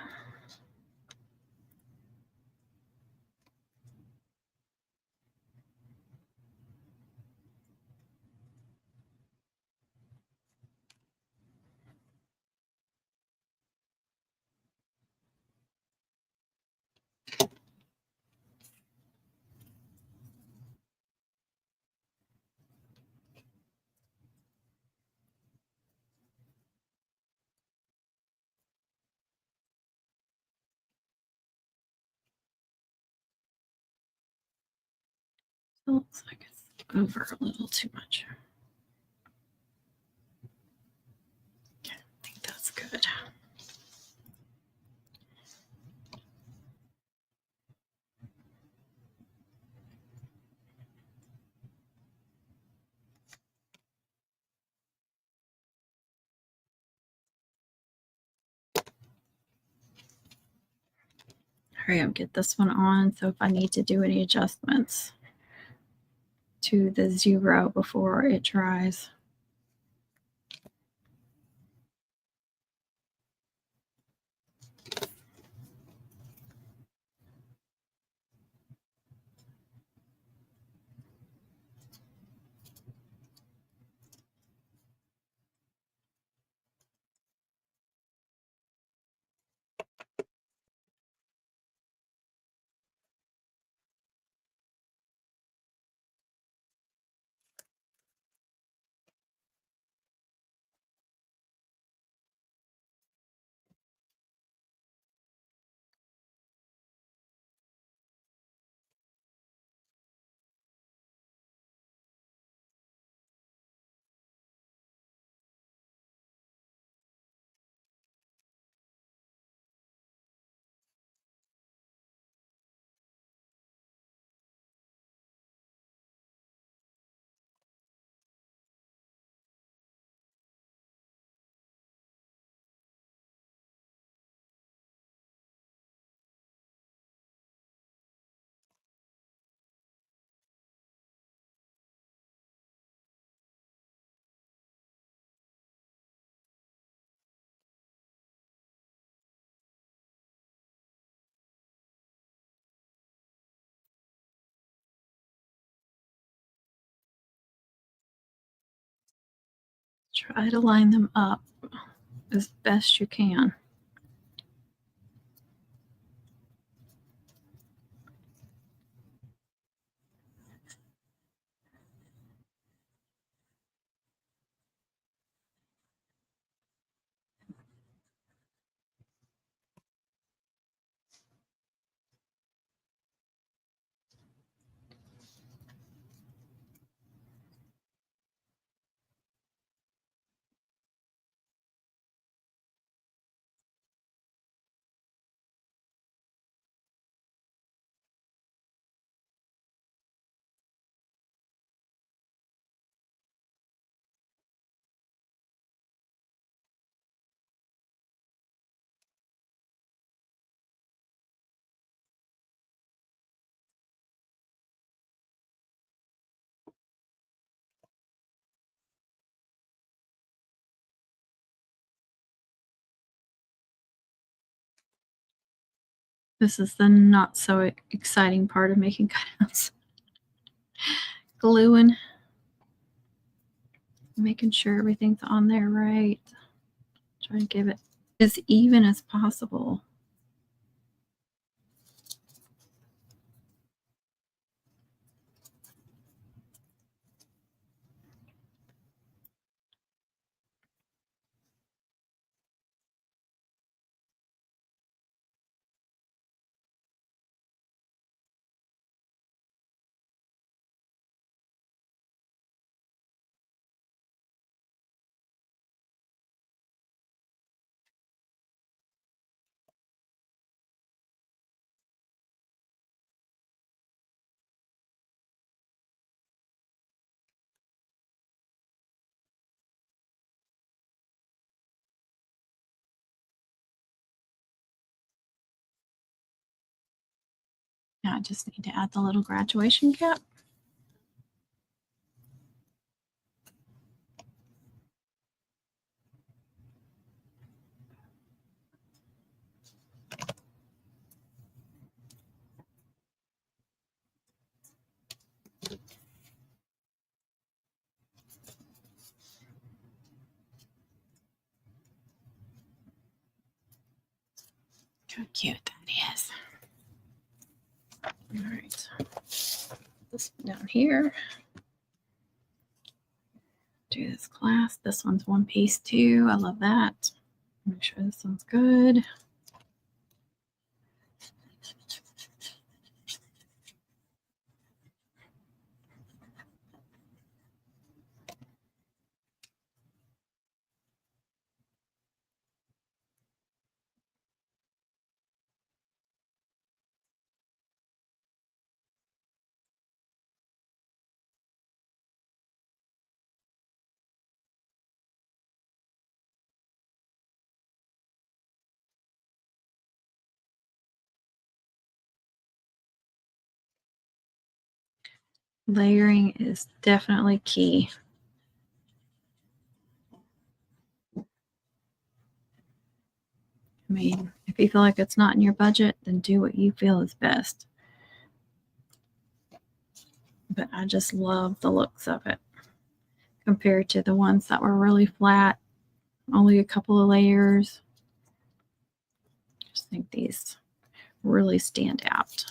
It looks like it's over a little too much. Okay, I think that's good. Hurry up, get this one on. So if I need to do any adjustments to the 0 before it dries. Try to line them up as best you can. This is the not so exciting part of making cutouts. Gluing, making sure everything's on there right. Try to give it as even as possible. Now I just need to add the little graduation cap. How cute that is. All right. This one down here. Do this class. This one's one piece too. I love that. Make sure this one's good. Layering is definitely key. I mean, if you feel like it's not in your budget, then do what you feel is best. But I just love the looks of it compared to the ones that were really flat, only a couple of layers. I just think these really stand out.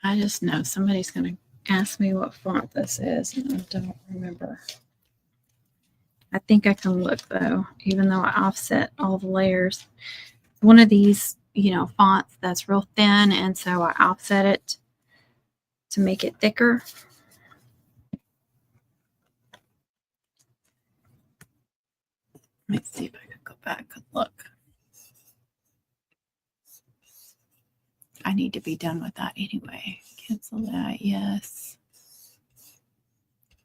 I just know somebody's going to ask me what font this is, and I don't remember. I think I can look, though, even though I offset all the layers. One of these, fonts that's real thin, and so I offset it to make it thicker. Let me see if I can go back and look. I need to be done with that anyway. Cancel that, yes.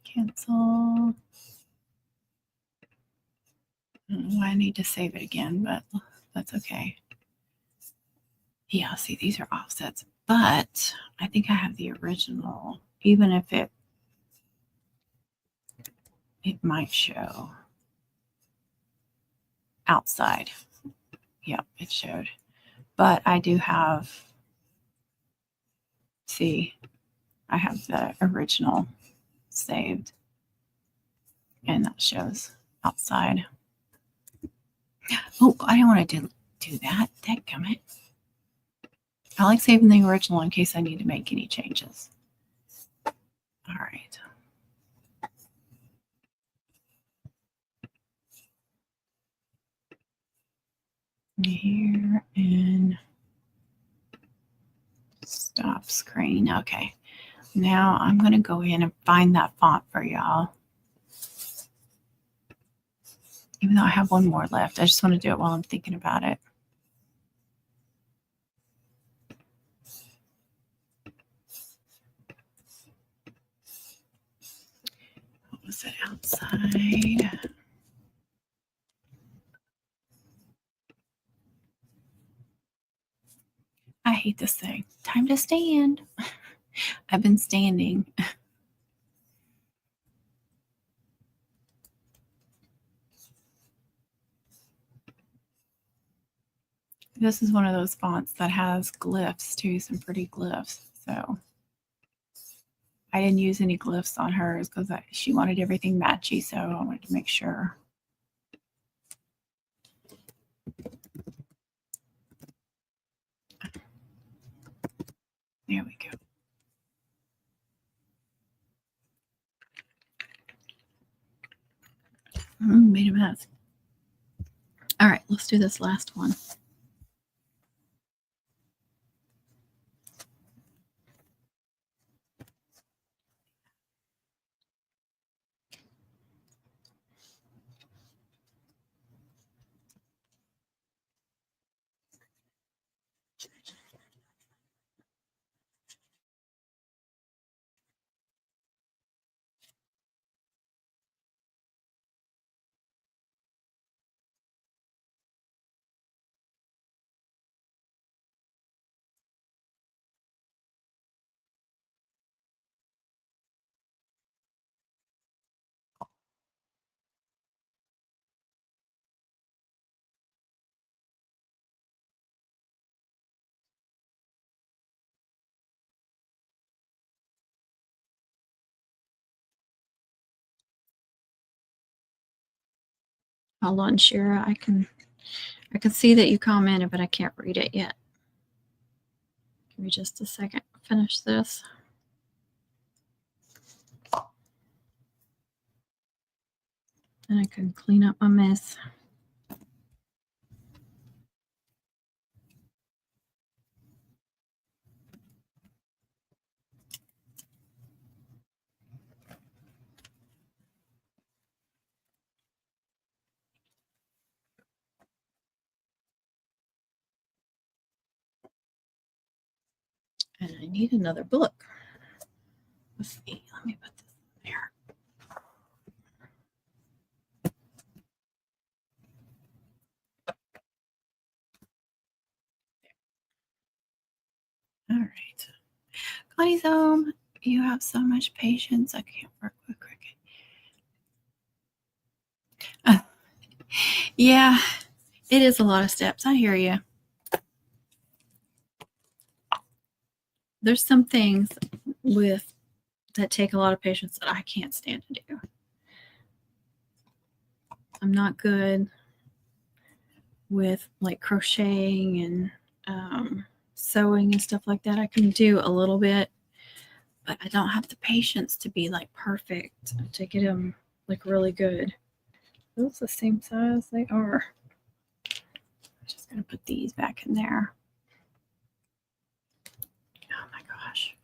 Cancel. I don't know why I need to save it again, but that's okay. Yeah, see, these are offsets, but I think I have the original, even if it might show outside. Yep, it showed. But I do have, see, I have the original saved, and that shows outside. Oh, I don't want to do that. Dadgummit. I like saving the original in case I need to make any changes. All right. Here and stop screen. Okay. Now I'm going to go in and find that font for y'all. Even though I have one more left, I just want to do it while I'm thinking about it. What was it outside? I hate this thing. Time to stand. I've been standing. This is one of those fonts that has glyphs too, some pretty glyphs. So I didn't use any glyphs on hers because she wanted everything matchy, so I wanted to make sure. There we go. Made a mess. All right, let's do this last one. Hold on, Shira. I can see that you commented, but I can't read it yet. Give me just a second. Finish this. And I can clean up my mess. And I need another book. Let's see. Let me put this in there. All right. Connie's home. You have so much patience. I can't work with Cricket. Yeah, it is a lot of steps. I hear you. There's some things that take a lot of patience that I can't stand to do. I'm not good with like crocheting and sewing and stuff like that. I can do a little bit, but I don't have the patience to be like perfect to get them like really good. Those the same size they are. I'm just gonna put these back in there. Oh my gosh.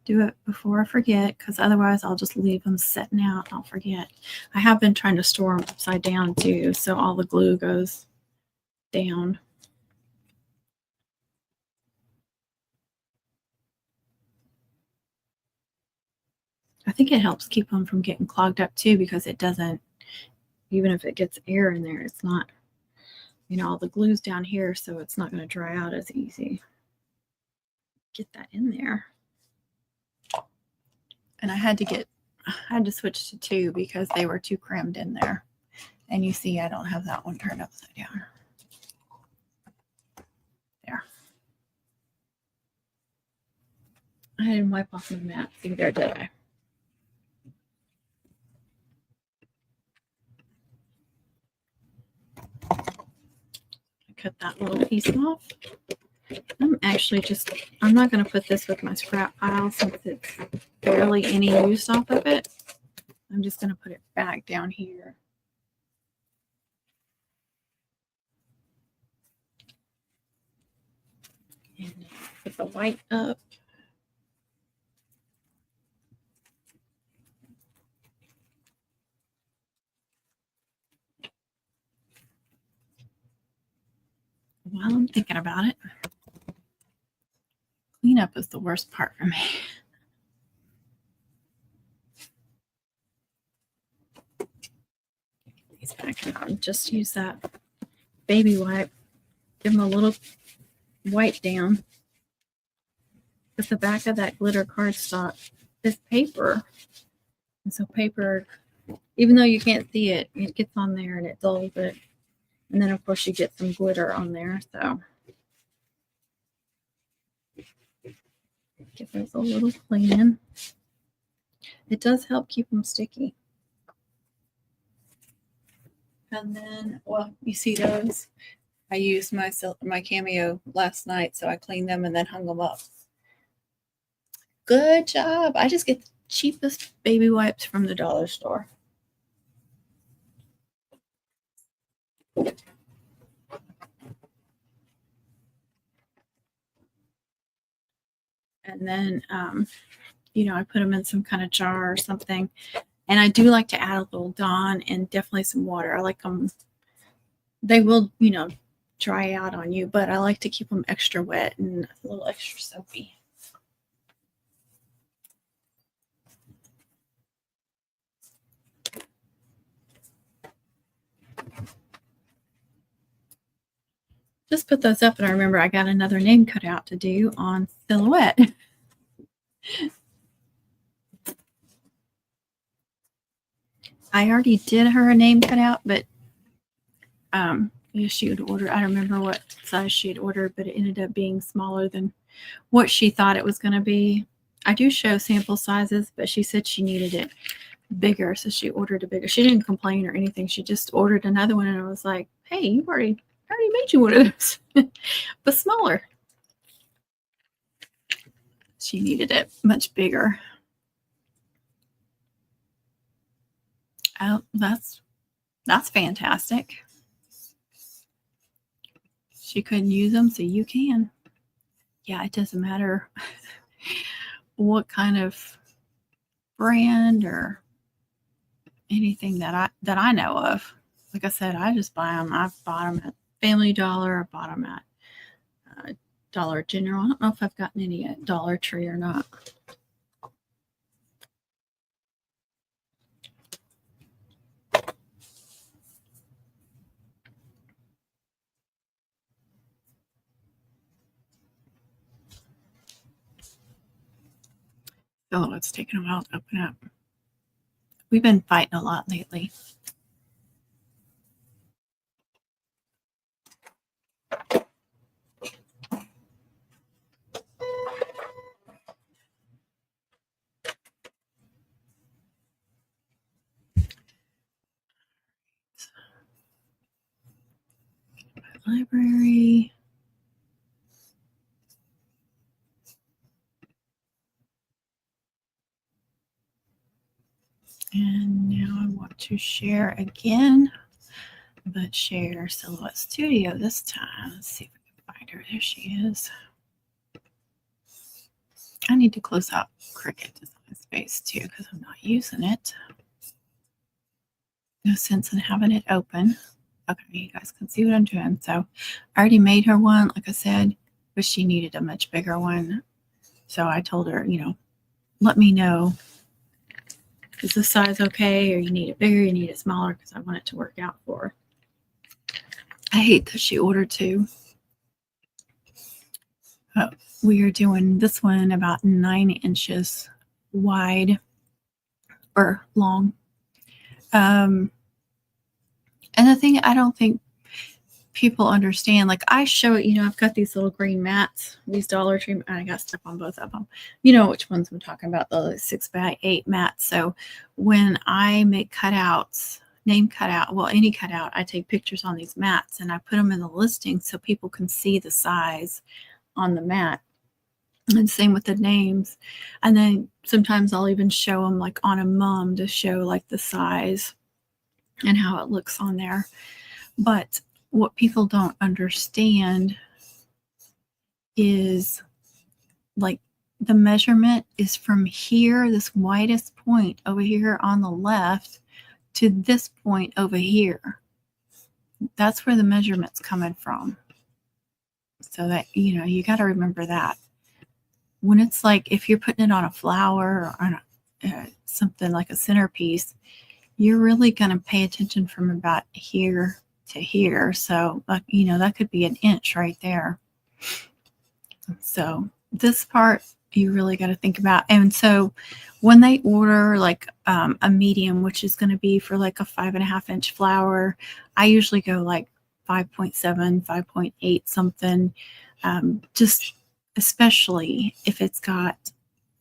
Do it before I forget, because otherwise I'll just leave them sitting out and I'll forget. I have been trying to store them upside down too, so all the glue goes down. I think it helps keep them from getting clogged up too, because it doesn't, even if it gets air in there, it's not, you know, all the glue's down here, so it's not going to dry out as easy. Get that in there. And I had to switch to 2 because they were too crammed in there. And you see, I don't have that one turned upside down. There. I didn't wipe off my mat either, did I? Cut that little piece off. I'm not going to put this with my scrap pile since it's barely any use off of it. I'm just going to put it back down here. And put the white up. While I'm thinking about it, cleanup is the worst part for me. These back on. Just use that baby wipe. Give them a little wipe down. But the back of that glitter cardstock is paper. And so paper, even though you can't see it, it gets on there and it dulls it. And then, of course, you get some glitter on there. So give those a little clean. It does help keep them sticky. And then, well, you see those? I used my Cameo last night, so I cleaned them and then hung them up. Good job. I just get the cheapest baby wipes from the dollar store. And then, you know, I put them in some kind of jar or something. And I do like to add a little Dawn and definitely some water. I like them. They will, you know, dry out on you, but I like to keep them extra wet and a little extra soapy. Just put those up, and I remember I got another name cutout to do on Silhouette. I already did her a name cutout, but yeah, she had ordered. I don't remember what size she had ordered, but it ended up being smaller than what she thought it was going to be. I do show sample sizes, but she said she needed it bigger, so she ordered a bigger. She didn't complain or anything. She just ordered another one, and I was like, "Hey, you already made you one of those, but smaller." She needed it much bigger. Oh, that's fantastic. She couldn't use them, so you can. Yeah, it doesn't matter what kind of brand or anything that I know of. Like I said, I just buy them. I've bought them at Family Dollar. I bought them at Dollar General. I don't know if I've gotten any at Dollar Tree or not. Oh, it's taken a while to open up. We've been fighting a lot lately. Library. And now I want to share again, but share Silhouette Studio this time. Let's see if we can find her. There she is. I need to close out Cricut Design Space too because I'm not using it. No sense in having it open. Okay, you guys can see what I'm doing. So I already made her one, like I said, but she needed a much bigger one. So I told her, you know, let me know. Is this size okay? Or you need it bigger, you need it smaller, because I want it to work out for her. I hate that she ordered two. We are doing this one about 9 inches wide or long. And the thing I don't think people understand, like I show it, you know, I've got these little green mats, these Dollar Tree, I got stuff on both of them. You know which ones I'm talking about, the 6x8 mats. So when I make cutouts, name cutout, well, any cutout, I take pictures on these mats and I put them in the listing so people can see the size on the mat. And same with the names. And then sometimes I'll even show them like on a mum to show like the size and how it looks on there. But what people don't understand is like the measurement is from here, this widest point over here on the left, to this point over here. That's where the measurement's coming from. So that, you know, you got to remember that. When it's like, if you're putting it on a flower or on something like a centerpiece, you're really going to pay attention from about here to here. So, you know, that could be an inch right there. So this part you really got to think about. And so when they order like a medium, which is going to be for like a 5.5 inch flower, I usually go like 5.7, 5.8 something, just especially if it's got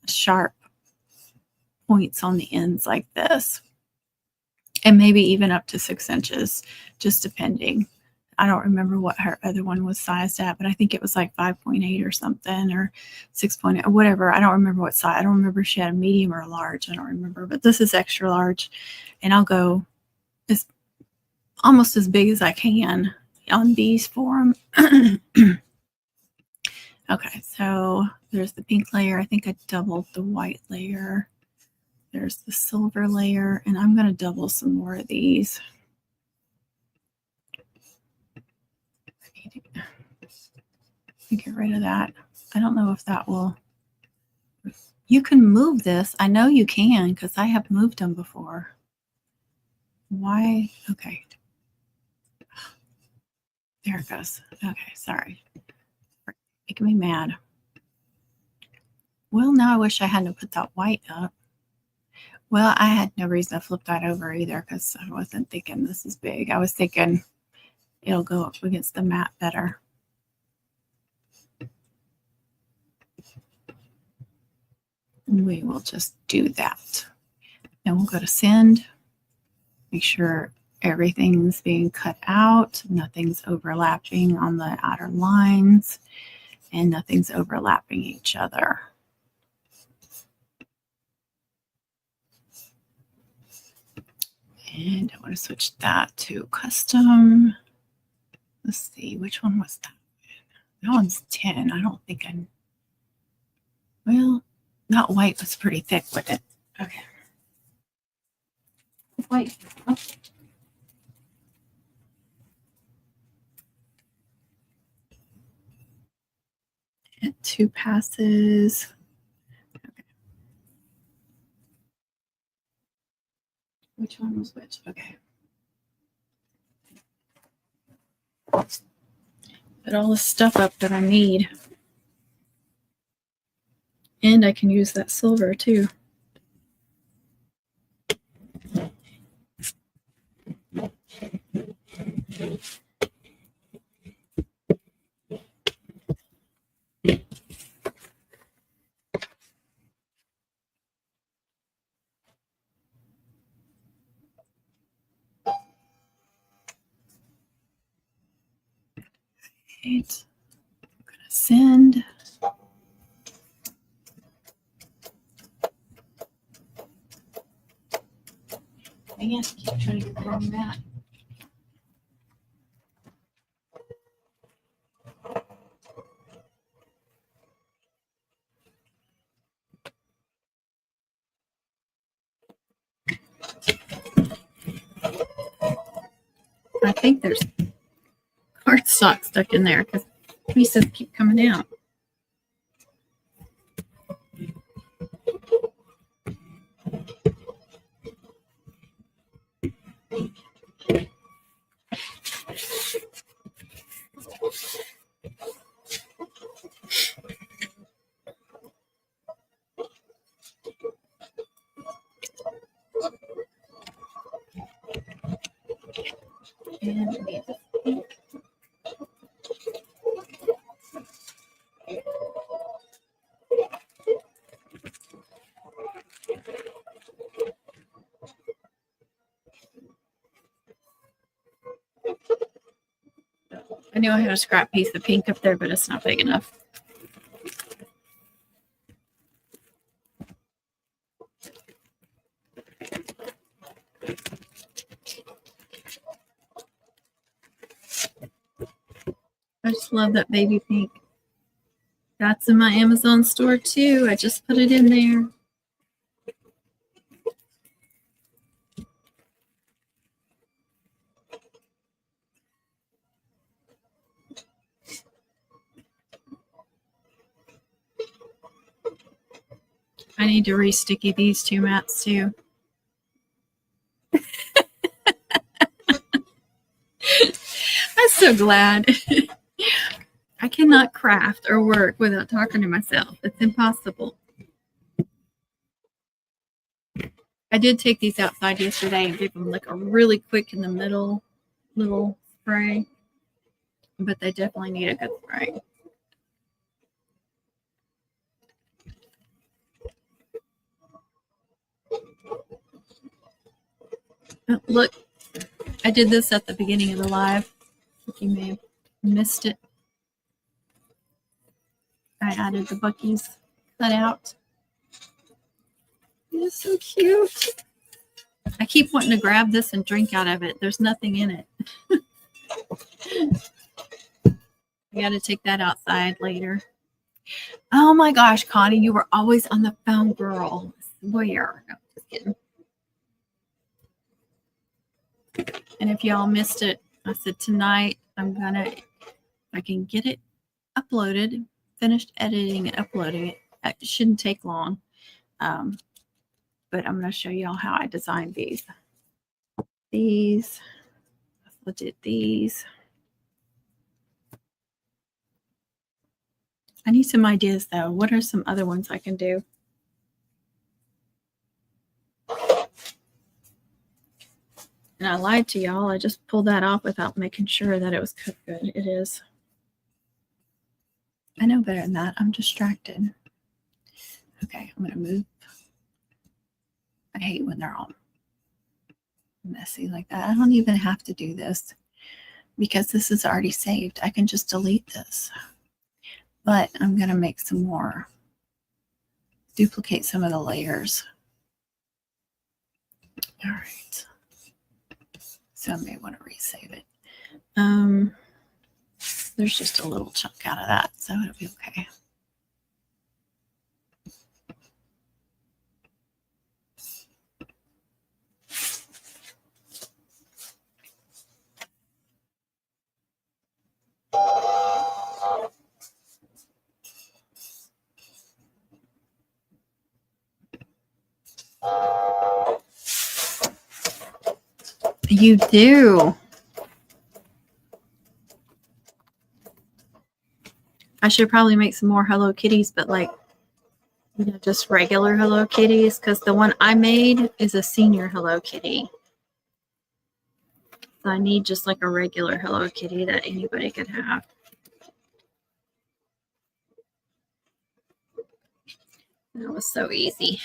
sharp points on the ends like this, and maybe even up to 6 inches, just depending. I don't remember what her other one was sized at, but I think it was like 5.8 or something, or 6.8 or whatever. I don't remember what size. I don't remember if she had a medium or a large. I don't remember, but this is extra large, and I'll go as almost as big as I can on these for them. Okay, so there's the pink layer. I think I doubled the white layer. There's the silver layer, and I'm going to double some more of these. Get rid of that. I don't know if that will. You can move this. I know you can because I have moved them before. Why? Okay. There it goes. Okay, sorry. Making me mad. Well, now I wish I hadn't put that white up. Well, I had no reason to flip that over either because I wasn't thinking this is big. I was thinking it'll go up against the mat better. And we will just do that. Then we'll go to send. Make sure everything's being cut out. Nothing's overlapping on the outer lines. And nothing's overlapping each other. And I want to switch that to custom. Let's see, which one was that? That one's 10. I don't think I... Well, that white was pretty thick with it. Okay. White. Oh. And 2 passes. Okay. Which one was which? Okay. Put all the stuff up that I need. And I can use that silver too. Right. I'm gonna send. Dang it, I keep trying to get the wrong mat. I think there's cardstock stuck in there because pieces keep coming out. And I knew I had a scrap piece of pink up there, but it's not big enough. I just love that baby pink. That's in my Amazon store too. I just put it in there. I need to re-sticky these 2 mats too. I'm so glad. I cannot craft or work without talking to myself. It's impossible. I did take these outside yesterday and give them like a really quick in the middle little spray, but they definitely need a good spray. Oh, look, I did this at the beginning of the live. You may have missed it. I added the Buc-ee's cutout. It's so cute. I keep wanting to grab this and drink out of it. There's nothing in it. I got to take that outside later. Oh my gosh, Connie, you were always on the phone, girl. I swear. No, just kidding. And if y'all missed it, I said tonight I can get it uploaded, finished editing and uploading it. It shouldn't take long. But I'm going to show y'all how I designed these. Let's look at these. I need some ideas though. What are some other ones I can do? And I lied to y'all. I just pulled that off without making sure that it was cooked good. It is. I know better than that. I'm distracted. Okay, I'm going to move. I hate when they're all messy like that. I don't even have to do this because this is already saved. I can just delete this. But I'm going to make some more. Duplicate some of the layers. All right. So I may want to resave it. There's just a little chunk out of that, so it'll be okay. You do. I should probably make some more Hello Kitties, but like, you know, just regular Hello Kitties, because the one I made is a senior Hello Kitty. So I need just like a regular Hello Kitty that anybody could have. That was so easy.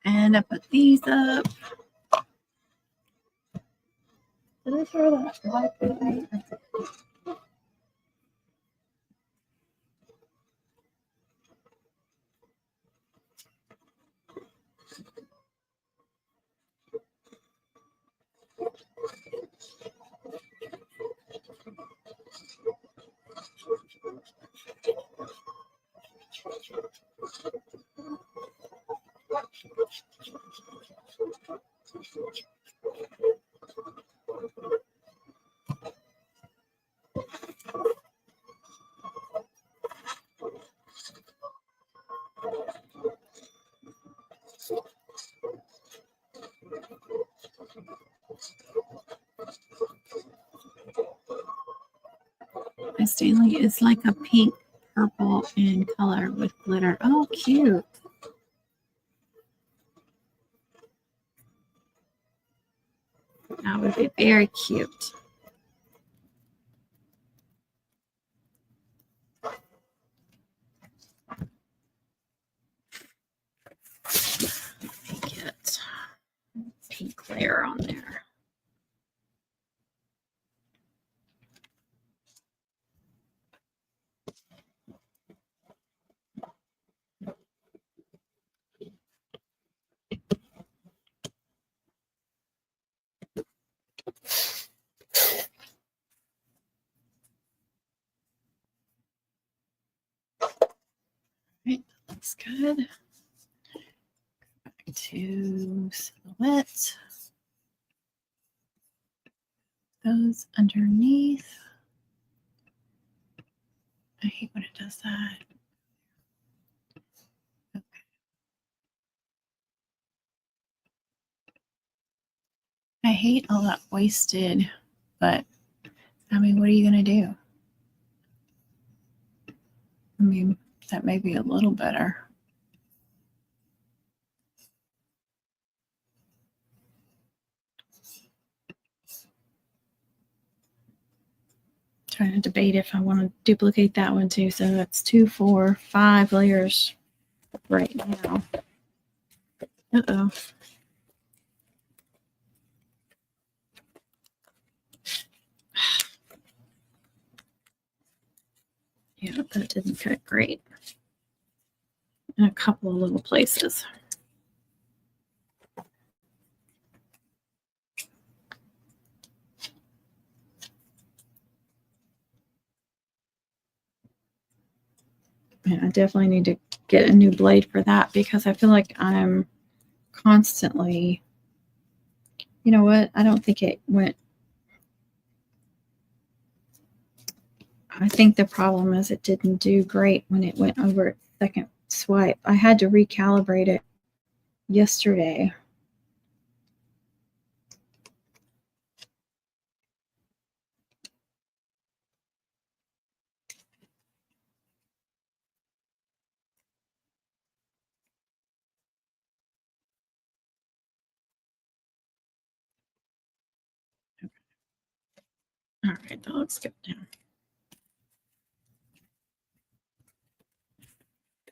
And I put these up. Did I throw that white away? And Stanley is like a pink, purple in color with glitter. Oh, cute. That would be very cute. Get pink layer on there. Right, that looks good. Back to silhouette. Those underneath. I hate when it does that. Okay. I hate all that wasted, but I mean, what are you going to do? I mean, that may be a little better. Trying to debate if I want to duplicate that one too. So that's 2, 4, 5 layers right now. Uh-oh. Yeah, that didn't cut great in a couple of little places. And I definitely need to get a new blade for that because I feel like I'm constantly, you know what? I don't think it went. I think the problem is it didn't do great when it went over its second swipe. I had to recalibrate it yesterday. All right, that looks good now.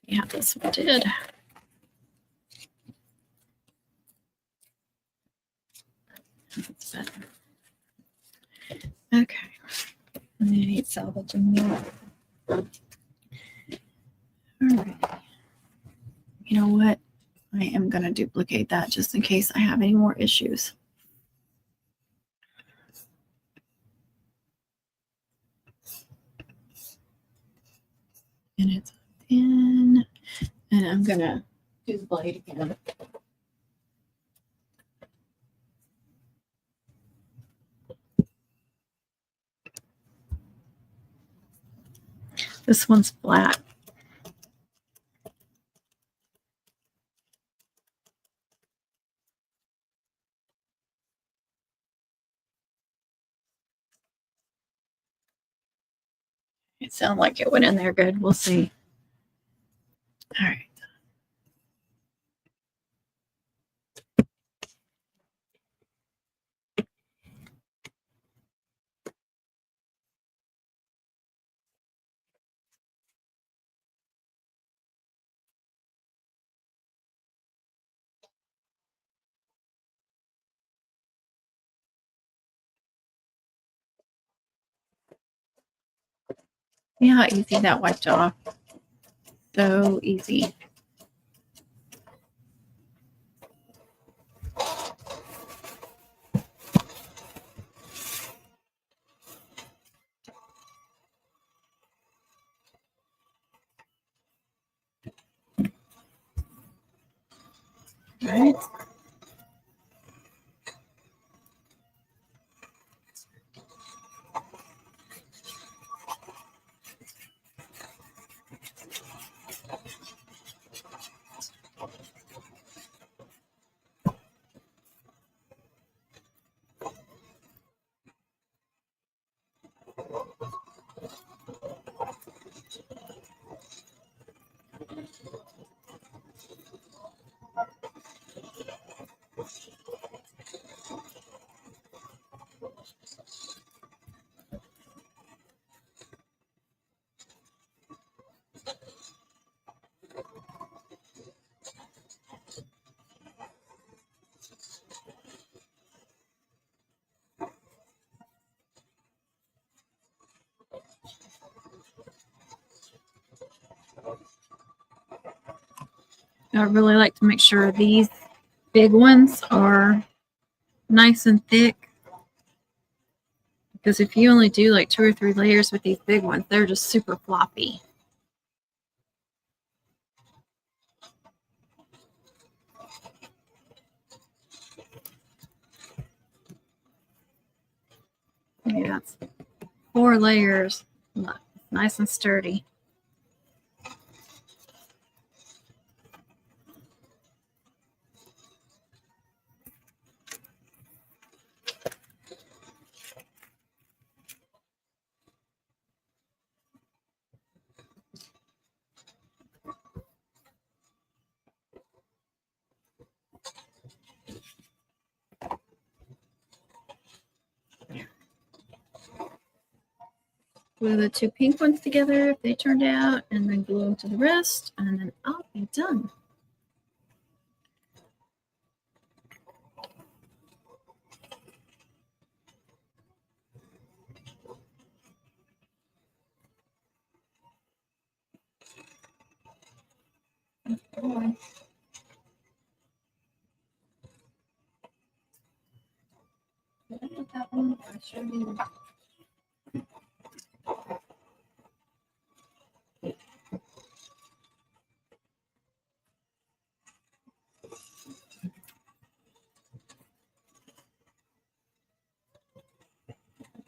Yeah, this one did. That's better. Okay. And then I need salvaging that. All right. You know what? I am going to duplicate that just in case I have any more issues. And it's in. And I'm going to do the blade again. This one's flat. It sounded like it went in there good. We'll see. All right. See how easy that wiped off? So easy. Right? I really like to make sure these big ones are nice and thick. Because if you only do like 2 or 3 layers with these big ones, they're just super floppy. Yeah, that's 4 layers. Nice and sturdy. glue the two pink ones together if they turned out, and then glue them to the rest, and then I'll be done. Oh, that one, I sure did.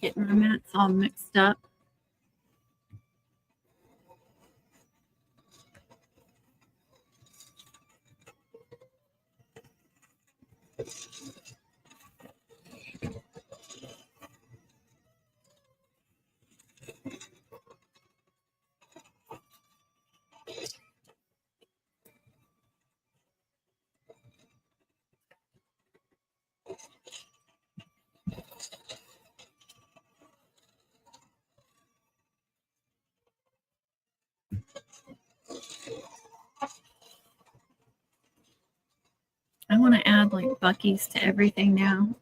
Getting my mats all mixed up. I want to add like Buc-ee's to everything now.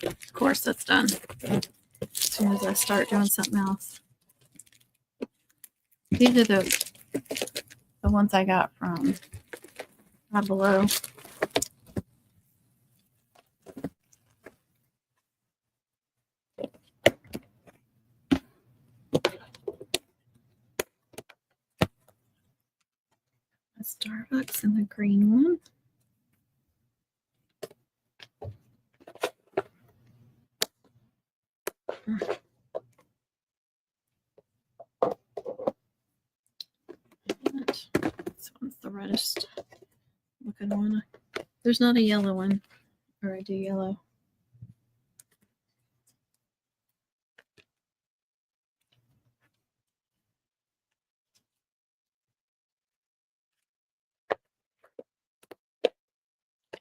Of course, that's done as soon as I start doing something else. These are the ones I got from down below. A Starbucks and the green one. This one's the reddest looking one. There's not a yellow one, or I do yellow.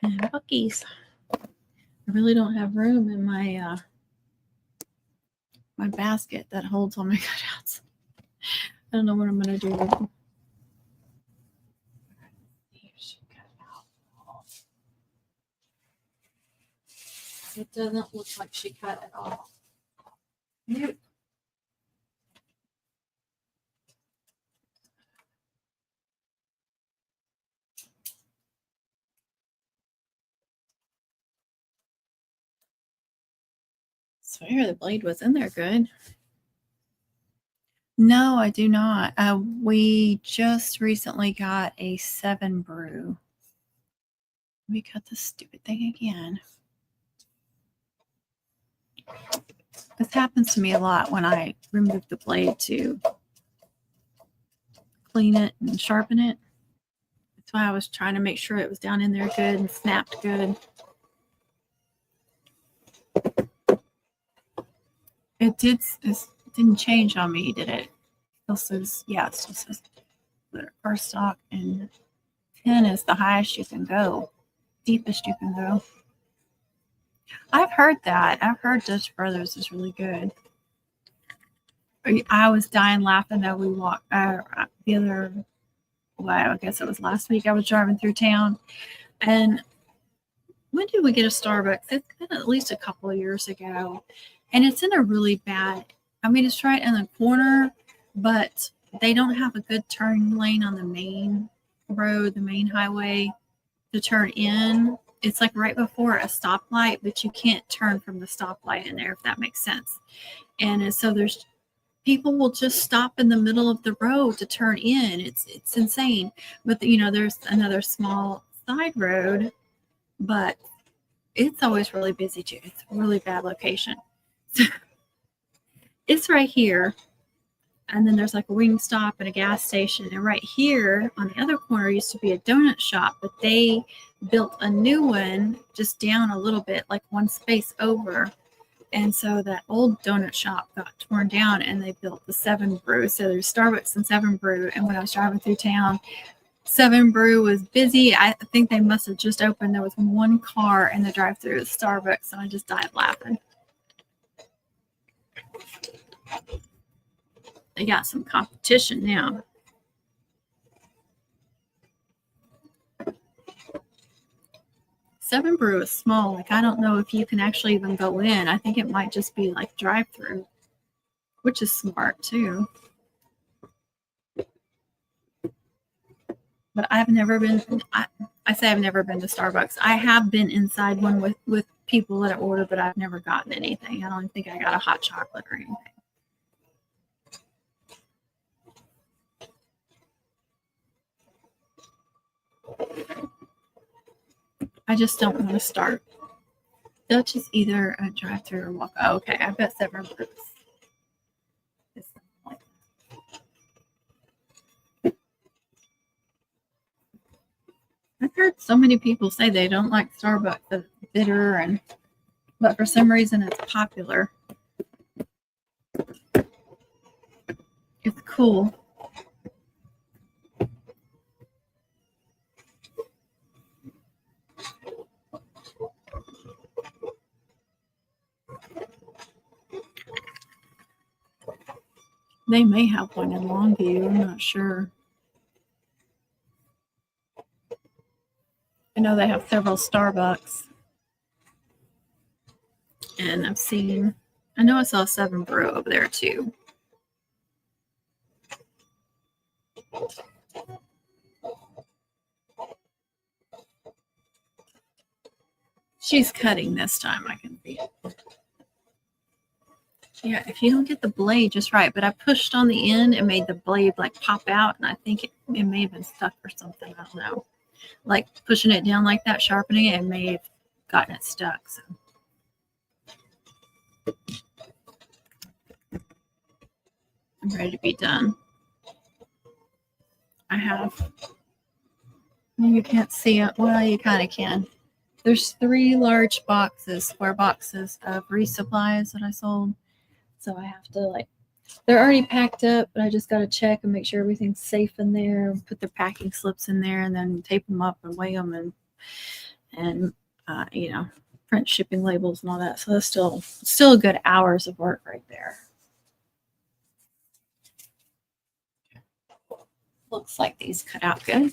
And Buc-ee's. I really don't have room in my my basket that holds all my cutouts. I don't know what I'm gonna do with them. It doesn't look like she cut at all. Nope. I swear the blade was in there good. No, I do not. We just recently got a 7 brew. Let me cut this stupid thing again. This happens to me a lot when I remove the blade to clean it and sharpen it. That's why I was trying to make sure it was down in there good and snapped good. It didn't change on me, did it? Still says, yeah, it still says first stock, and 10 is the highest you can go, deepest you can go. I've heard that. I've heard Dutch Brothers is really good. I was dying laughing that we walked the other, well, I guess it was last week. I was driving through town, and when did we get a Starbucks? It's been at least a couple of years ago, and it's in a really bad, I mean, it's right in the corner, but they don't have a good turn lane on the main road, the main highway to turn in. It's like right before a stoplight, but you can't turn from the stoplight in there, if that makes sense. And so there's people will just stop in the middle of the road to turn in. It's insane. But there's another small side road, but it's always really busy too. It's a really bad location. It's right here. And then there's like a Wingstop and a gas station. And right here on the other corner used to be a donut shop, but they built a new one just down a little bit, like one space over. And so that old donut shop got torn down and they built the Seven Brew. So there's Starbucks and Seven Brew. And when I was driving through town, Seven Brew was busy. I think they must have just opened. There was one car in the drive-thru at Starbucks, and I just died laughing. They got some competition now. Seven Brew is small. Like, I don't know if you can actually even go in. I think it might just be like drive-thru, which is smart too. But I've never been, I say I've never been to Starbucks. I have been inside one with people that order, but I've never gotten anything. I don't think I got a hot chocolate or anything. I just don't want to start. Dutch is either a drive-thru or walk. Oh, okay, I bet Seven Brews. I've heard so many people say they don't like Starbucks, it's bitter, but for some reason it's popular. It's cool. They may have one in Longview. I'm not sure. I know they have several Starbucks. And I know I saw Seven Brew over there too. She's cutting this time, I can see it. Yeah, if you don't get the blade just right, but I pushed on the end and made the blade like pop out, and I think it may have been stuck or something. I don't know. Like pushing it down like that, sharpening it, and may have gotten it stuck. So. I'm ready to be done. I have, you can't see it. Well, you kind of can. There's 3 large boxes, square boxes of resupplies that I sold. So I have to they're already packed up, but I just got to check and make sure everything's safe in there, put their packing slips in there, and then tape them up and weigh them and print shipping labels and all that. So that's still a good hours of work right there. Looks like these cut out good.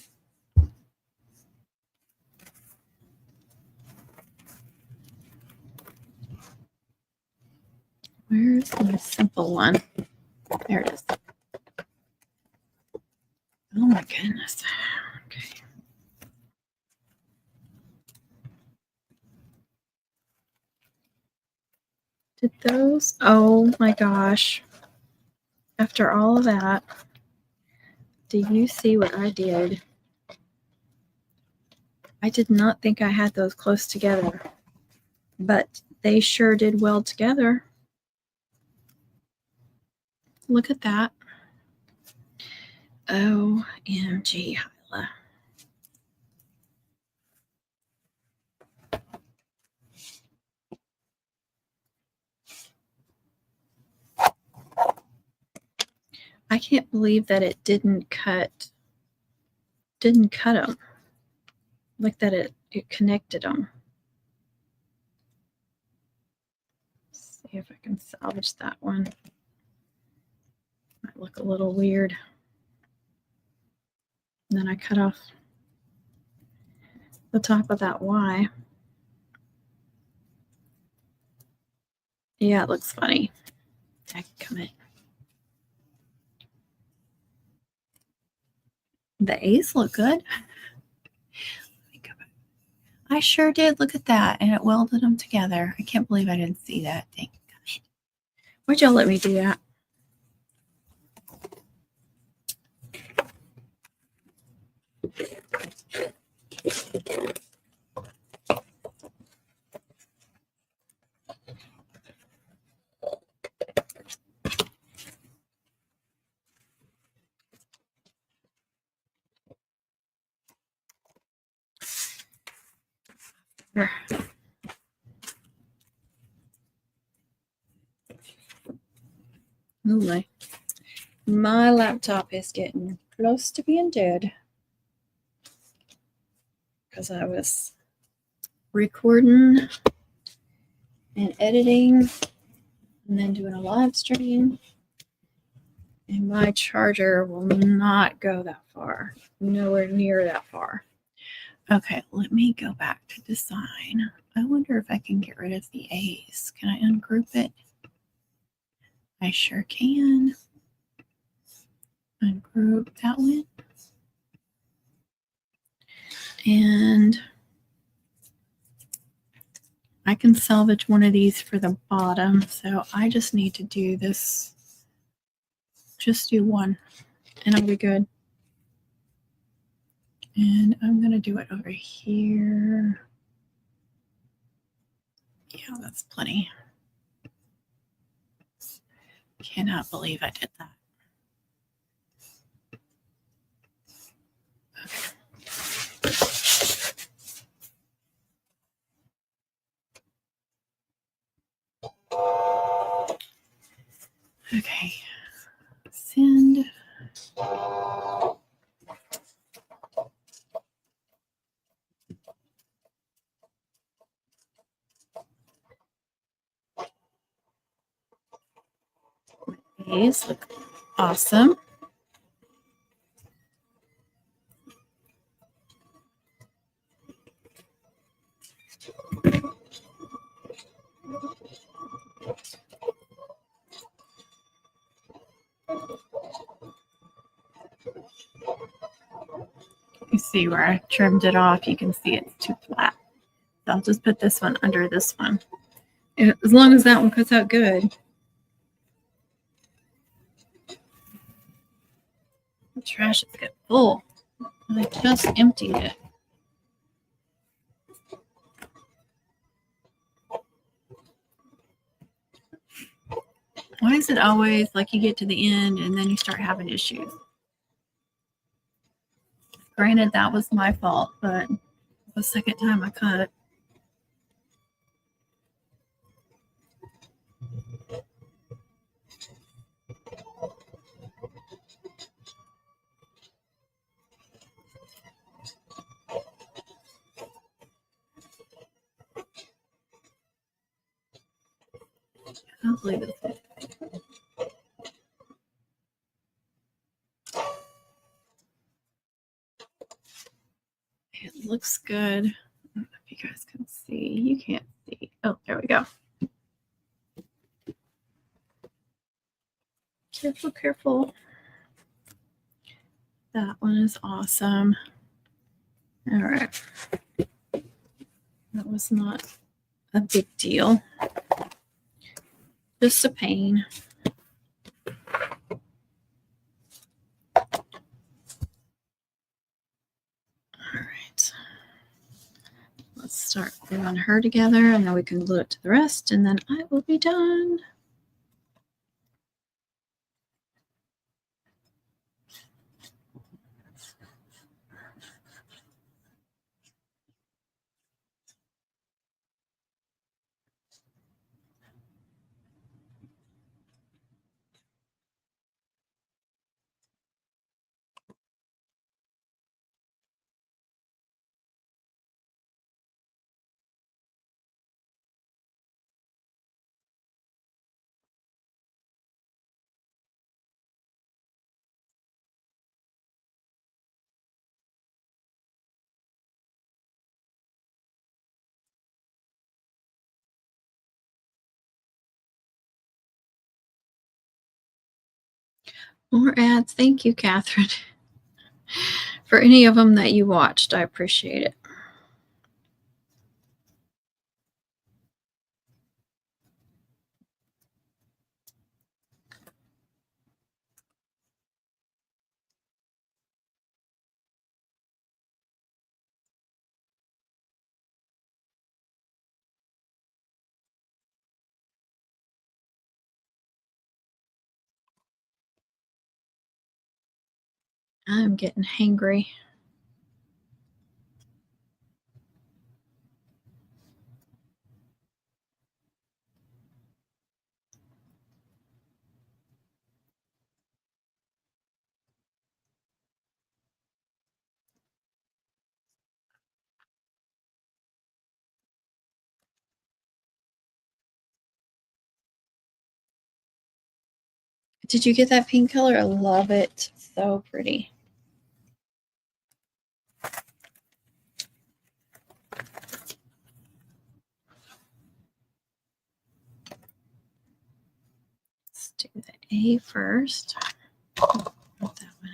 Where's my simple one? There it is. Oh my goodness. Okay. Did those? Oh my gosh. After all of that, do you see what I did? I did not think I had those close together, but they sure did well together. Look at that. OMG, Hyla. I can't believe that it didn't cut them. Like that it connected them. Let's see if I can salvage that one. Might look a little weird. And then I cut off the top of that Y. Yeah, it looks funny. I can come in. The A's look good. I sure did. Look at that. And it welded them together. I can't believe I didn't see that thing. Why'd y'all let me do that? Here. Oh my laptop is getting close to being dead because I was recording and editing and then doing a live stream, and my charger will not go that far, nowhere near that far. Okay, let me go back to design. I wonder if I can get rid of the A's. Can I ungroup it? I sure can. Ungroup that one. And I can salvage one of these for the bottom. So I just need to do this. Just do one and I'll be good. And I'm going to do it over here. Yeah, that's plenty. Cannot believe I did that. Okay. Send. These look awesome. You see where I trimmed it off, you can see it's too flat. So I'll just put this one under this one. As long as that one cuts out good. The trash is getting full. I just emptied it. Why is it always like you get to the end and then you start having issues? Granted, that was my fault, but the second time I cut. I don't believe it. It looks good. I don't know if you guys can see. You can't see. Oh, there we go. Careful, careful. That one is awesome. All right. That was not a big deal. Just a pain. All right. Let's start gluing her together and then we can glue it to the rest and then I will be done. More ads. Thank you, Catherine. For any of them that you watched, I appreciate it. I'm getting hangry. Did you get that pink color? I love it. So pretty. Let's do the A first. Not that one.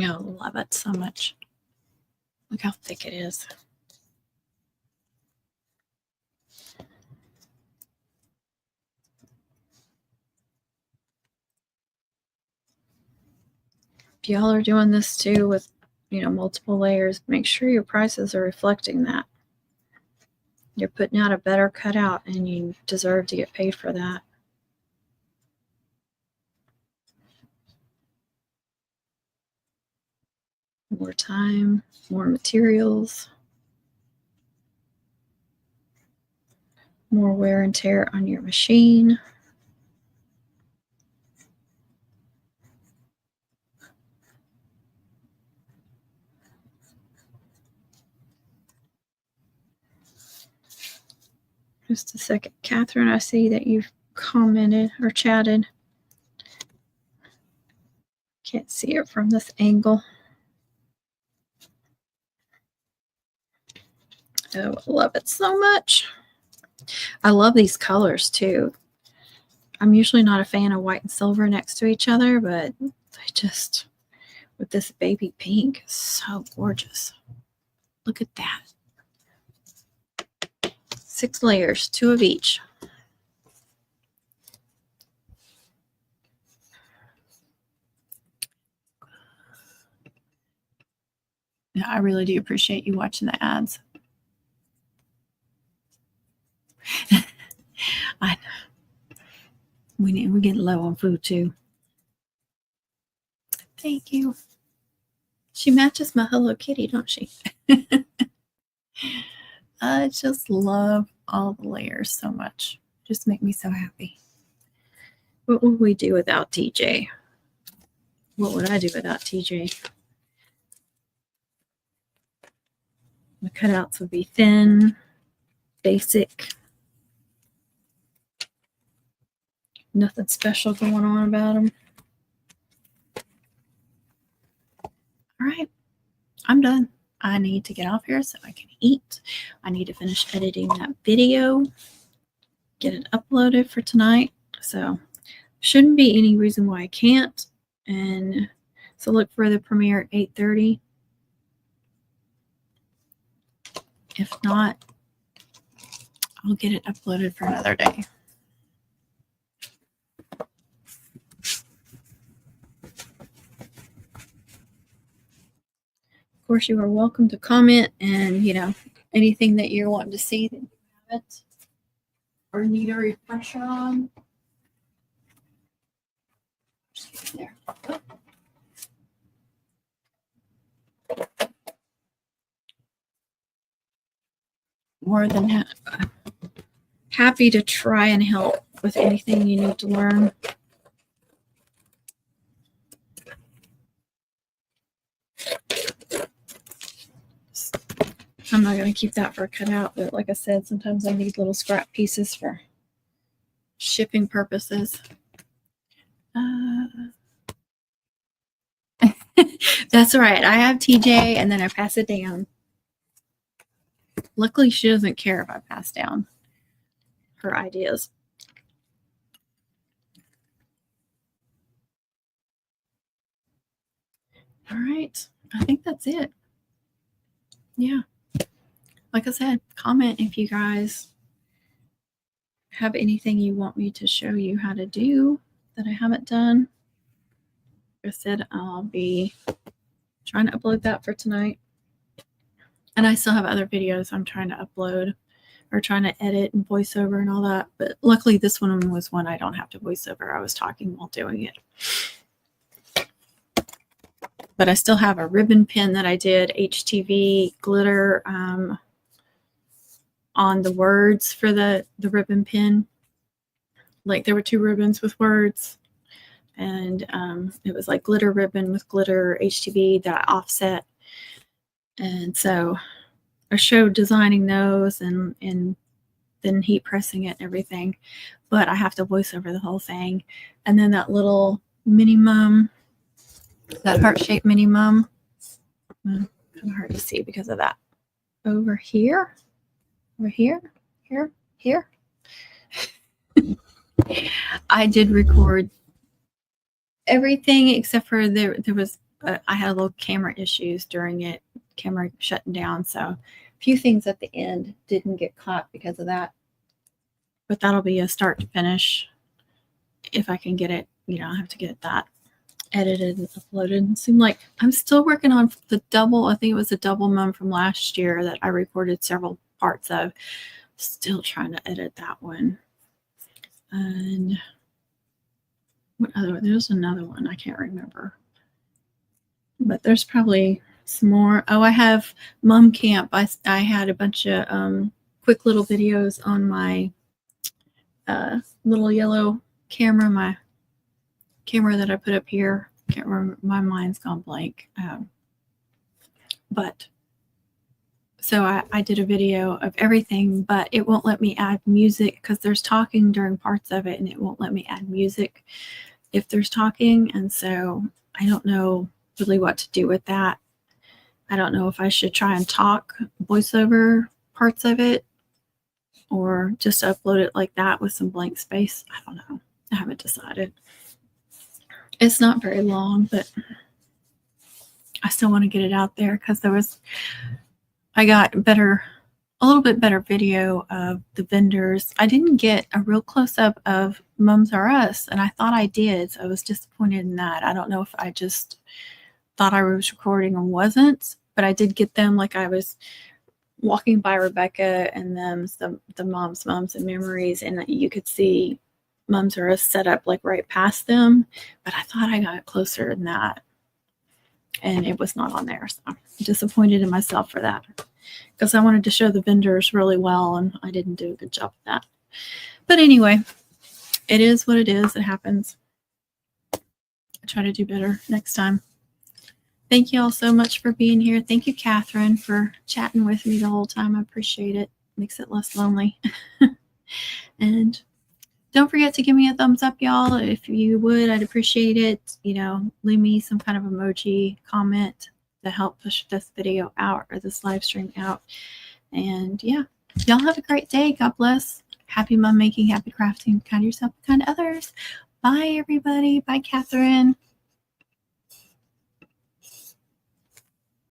I love it so much. Look how thick it is. If y'all are doing this too with, multiple layers, make sure your prices are reflecting that. You're putting out a better cutout and you deserve to get paid for that. More time, more materials, more wear and tear on your machine. Just a second. Catherine, I see that you've commented or chatted. Can't see it from this angle. Oh, I love it so much. I love these colors too. I'm usually not a fan of white and silver next to each other, but I just, with this baby pink, so gorgeous. Look at that. 6 layers, 2 of each. Yeah, I really do appreciate you watching the ads. I know. We're getting low on food too. Thank you. She matches my Hello Kitty, don't she? I just love all the layers so much. Just make me so happy. What would we do without TJ? What would I do without TJ? The cutouts would be thin, basic. Nothing special going on about them. All right, I'm done. I need to get off here so I can eat. I need to finish editing that video, get it uploaded for tonight. So shouldn't be any reason why I can't. And so look for the premiere at 8:30. If not, I'll get it uploaded for another day. Of course, you are welcome to comment and, anything that you're wanting to see that you haven't or need a refresher on. Just there. More than happy to try and help with anything you need to learn. I'm not going to keep that for a cutout, but like I said, sometimes I need little scrap pieces for shipping purposes. That's right. I have TJ and then I pass it down. Luckily, she doesn't care if I pass down her ideas. All right. I think that's it. Yeah. Like I said, comment if you guys have anything you want me to show you how to do that I haven't done. Like I said, I'll be trying to upload that for tonight. And I still have other videos I'm trying to upload or trying to edit and voiceover and all that. But luckily this one was one I don't have to voiceover. I was talking while doing it. But I still have a ribbon pin that I did, HTV glitter on the words for the ribbon pin. Like there were 2 ribbons with words. And it was like glitter ribbon with glitter HTV that I offset. And so I showed designing those and then heat pressing it and everything. But I have to voice over the whole thing. And then that little mini mum, that heart-shaped mini mum, kind of hard to see because of that. Over here, here. I did record everything except for there was I had a little camera issues during it, camera shutting down, so a few things at the end didn't get caught because of that. But that'll be a start to finish if I can get it. I have to get that edited and uploaded. It seemed like I'm still working on the double. I think it was a double mum from last year that I recorded several parts of. Still trying to edit that one. And what other? There's another one I can't remember. But there's probably some more. Oh, I have Mum Camp. I had a bunch of quick little videos on my little yellow camera, my camera that I put up here. Can't remember. My mind's gone blank. But so I did a video of everything, but it won't let me add music because there's talking during parts of it, and it won't let me add music if there's talking. And so I don't know really what to do with that. I don't know if I should try and talk voiceover parts of it or just upload it like that with some blank space. I don't know. I haven't decided. It's not very long, but I still want to get it out there because I got a little bit better video of the vendors. I didn't get a real close-up of Mums R Us, and I thought I did, so I was disappointed in that. I don't know if I just thought I was recording or wasn't, but I did get them. Like I was walking by Rebecca and them, the Moms and Memories, and you could see Mums R Us set up like right past them, but I thought I got closer than that, and it was not on there, so I'm disappointed in myself for that because I wanted to show the vendors really well, and I didn't do a good job of that. But anyway, it is what it is. It happens. I try to do better next time. Thank you all so much for being here. Thank you, Catherine, for chatting with me the whole time. I appreciate it. Makes it less lonely. And don't forget to give me a thumbs up, y'all. If you would, I'd appreciate it. Leave me some kind of emoji comment to help push this video out or this live stream out. And yeah, y'all have a great day. God bless. Happy mum making, happy crafting. Kind to yourself, kind to others. Bye, everybody. Bye, Catherine.